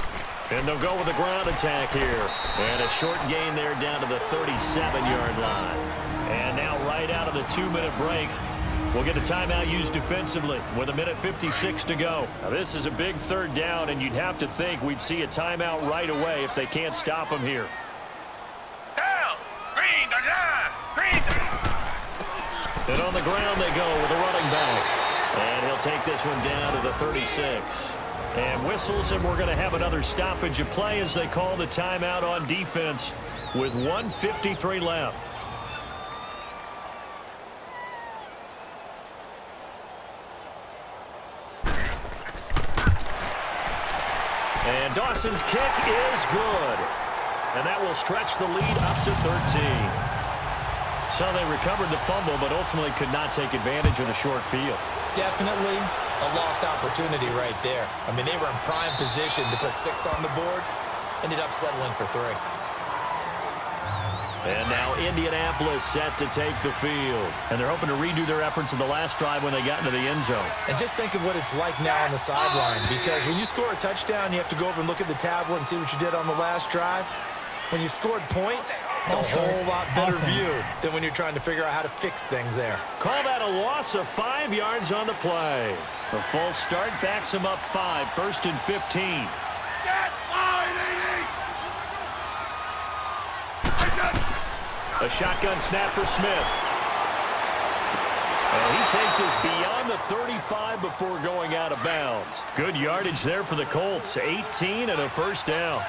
[SPEAKER 2] And they'll go with a ground attack here. And a short gain there down to the 37-yard line. And now right out of the 2-minute break, we'll get a timeout used defensively with 1:56 to go. Now this is a big third down, and you'd have to think we'd see a timeout right away if they can't stop them here.
[SPEAKER 4] Down! Green the line! Green the line!
[SPEAKER 2] And on the ground they go with a running back. And he'll take this one down to the 36. And whistles, and we're going to have another stoppage of play as they call the timeout on defense with 1:53 left. And Dawson's kick is good. And that will stretch the lead up to 13. So they recovered the fumble, but ultimately could not take advantage of the short field.
[SPEAKER 3] Definitely a lost opportunity right there. I mean, they were in prime position to put 6 on the board, ended up settling for 3.
[SPEAKER 2] And now Indianapolis set to take the field. And they're hoping to redo their efforts in the last drive when they got into the end zone.
[SPEAKER 3] And just think of what it's like now on the sideline, because when you score a touchdown, you have to go over and look at the tablet and see what you did on the last drive. When you scored points, it's a whole lot better view than when you're trying to figure out how to fix things there.
[SPEAKER 2] Call that a loss of 5 yards on the play. The false start backs him up 5, 1st and 15. A shotgun snap for Smith. And he takes us beyond the 35 before going out of bounds. Good yardage there for the Colts. 18 and a first down.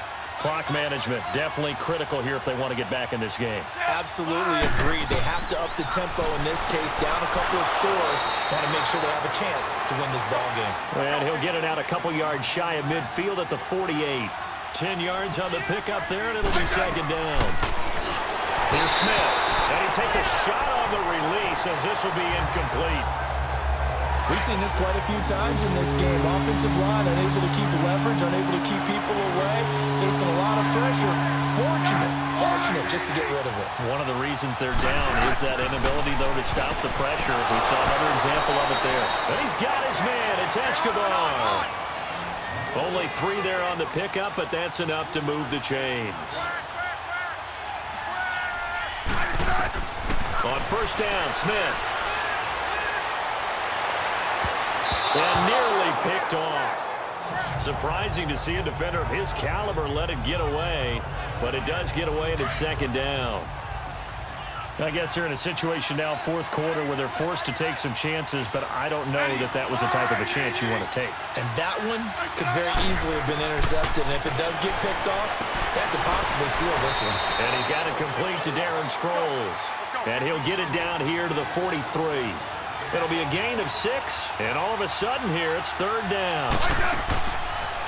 [SPEAKER 2] Clock management definitely critical here if they want to get back in this game.
[SPEAKER 3] Absolutely agreed. They have to up the tempo in this case, down a couple of scores. Want to make sure they have a chance to win this ball game.
[SPEAKER 2] And he'll get it out a couple yards shy of midfield at the 48. 10 yards on the pickup there, and it'll be second down. Here's Smith, and he takes a shot on the release as this will be incomplete.
[SPEAKER 3] We've seen this quite a few times in this game. Offensive line unable to keep leverage, unable to keep people away, facing a lot of pressure. Fortunate just to get rid of it.
[SPEAKER 2] One of the reasons they're down is that inability, though, to stop the pressure. We saw another example of it there. And he's got his man. It's Escobar. Only 3 there on the pickup, but that's enough to move the chains. On first down, Smith. And nearly picked off. Surprising to see a defender of his caliber let it get away, but it does get away and it's second down. I guess they're in a situation now, 4th quarter, where they're forced to take some chances, but I don't know that that was the type of a chance you want to take.
[SPEAKER 3] And that one could very easily have been intercepted, and if it does get picked off, that could possibly seal this one.
[SPEAKER 2] And he's got it complete to Darren Sproles. And he'll get it down here to the 43. It'll be a gain of 6, and all of a sudden here, it's 3rd down.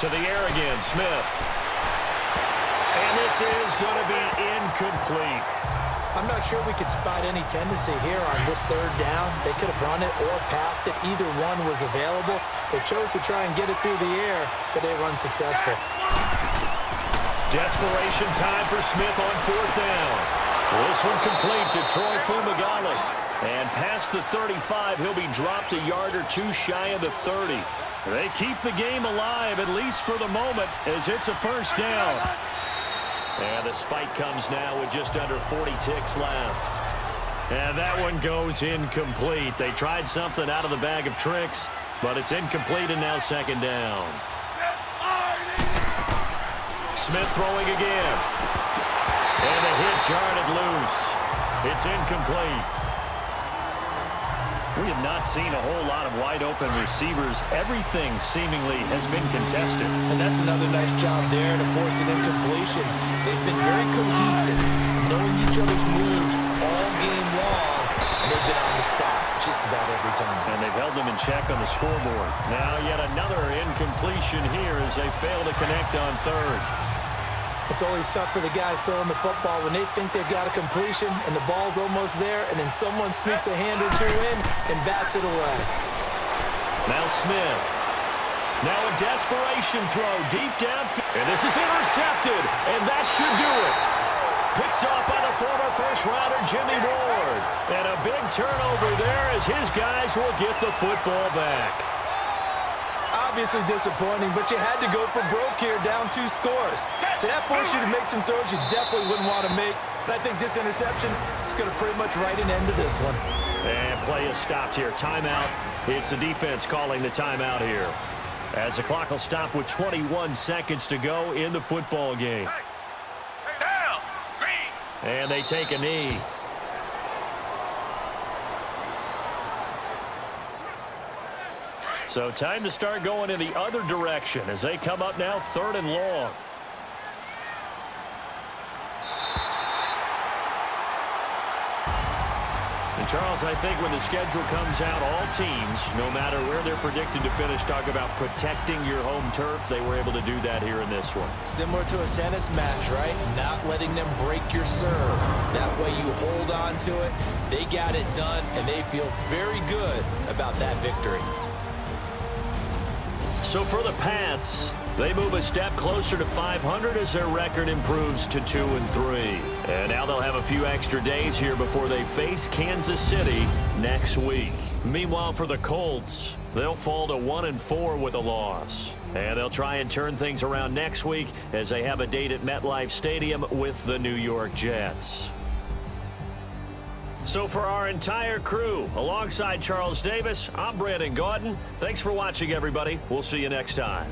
[SPEAKER 2] To the air again, Smith. And this is going to be incomplete.
[SPEAKER 3] I'm not sure we could spot any tendency here on this 3rd down. They could have run it or passed it. Either one was available. They chose to try and get it through the air, but they were unsuccessful.
[SPEAKER 2] Desperation time for Smith on 4th down. This one complete to Troy Fumagalli. And past the 35, he'll be dropped a yard or 2 shy of the 30. They keep the game alive, at least for the moment, as it's a first down. And the spike comes now with just under 40 ticks left. And that one goes incomplete. They tried something out of the bag of tricks, but it's incomplete and now second down. Smith throwing again. And the hit jarred it loose. It's incomplete. We have not seen a whole lot of wide-open receivers. Everything seemingly has been contested.
[SPEAKER 3] And that's another nice job there to force an incompletion. They've been very cohesive, knowing each other's moves all game long, and they've been on the spot just about every time.
[SPEAKER 2] And they've held them in check on the scoreboard. Now yet another incompletion here as they fail to connect on 3rd.
[SPEAKER 3] It's always tough for the guys throwing the football when they think they've got a completion and the ball's almost there, and then someone sneaks a hand or 2 in and bats it away.
[SPEAKER 2] Now Smith. Now a desperation throw deep downfield. And this is intercepted, and that should do it. Picked off by the former first-rounder Jimmy Ward. And a big turnover there as his guys will get the football back.
[SPEAKER 3] Obviously disappointing, but you had to go for broke here, down 2 scores. So that forced you to make some throws you definitely wouldn't want to make. And I think this interception is going to pretty much write an end to this one.
[SPEAKER 2] And play is stopped here. Timeout. It's the defense calling the timeout here. As the clock will stop with 21 seconds to go in the football game.
[SPEAKER 4] Down, green.
[SPEAKER 2] And they take a knee. So time to start going in the other direction as they come up now 3rd and long. And Charles, I think when the schedule comes out, all teams, no matter where they're predicted to finish, talk about protecting your home turf. They were able to do that here in this one.
[SPEAKER 3] Similar to a tennis match, right? Not letting them break your serve. That way you hold on to it. They got it done, and they feel very good about that victory.
[SPEAKER 2] So for the Pats, they move a step closer to 500 as their record improves to 2-3. And now they'll have a few extra days here before they face Kansas City next week. Meanwhile, for the Colts, they'll fall to 1-4 with a loss. And they'll try and turn things around next week as they have a date at MetLife Stadium with the New York Jets. So for our entire crew, alongside Charles Davis, I'm Brandon Gaudin. Thanks for watching, everybody. We'll see you next time.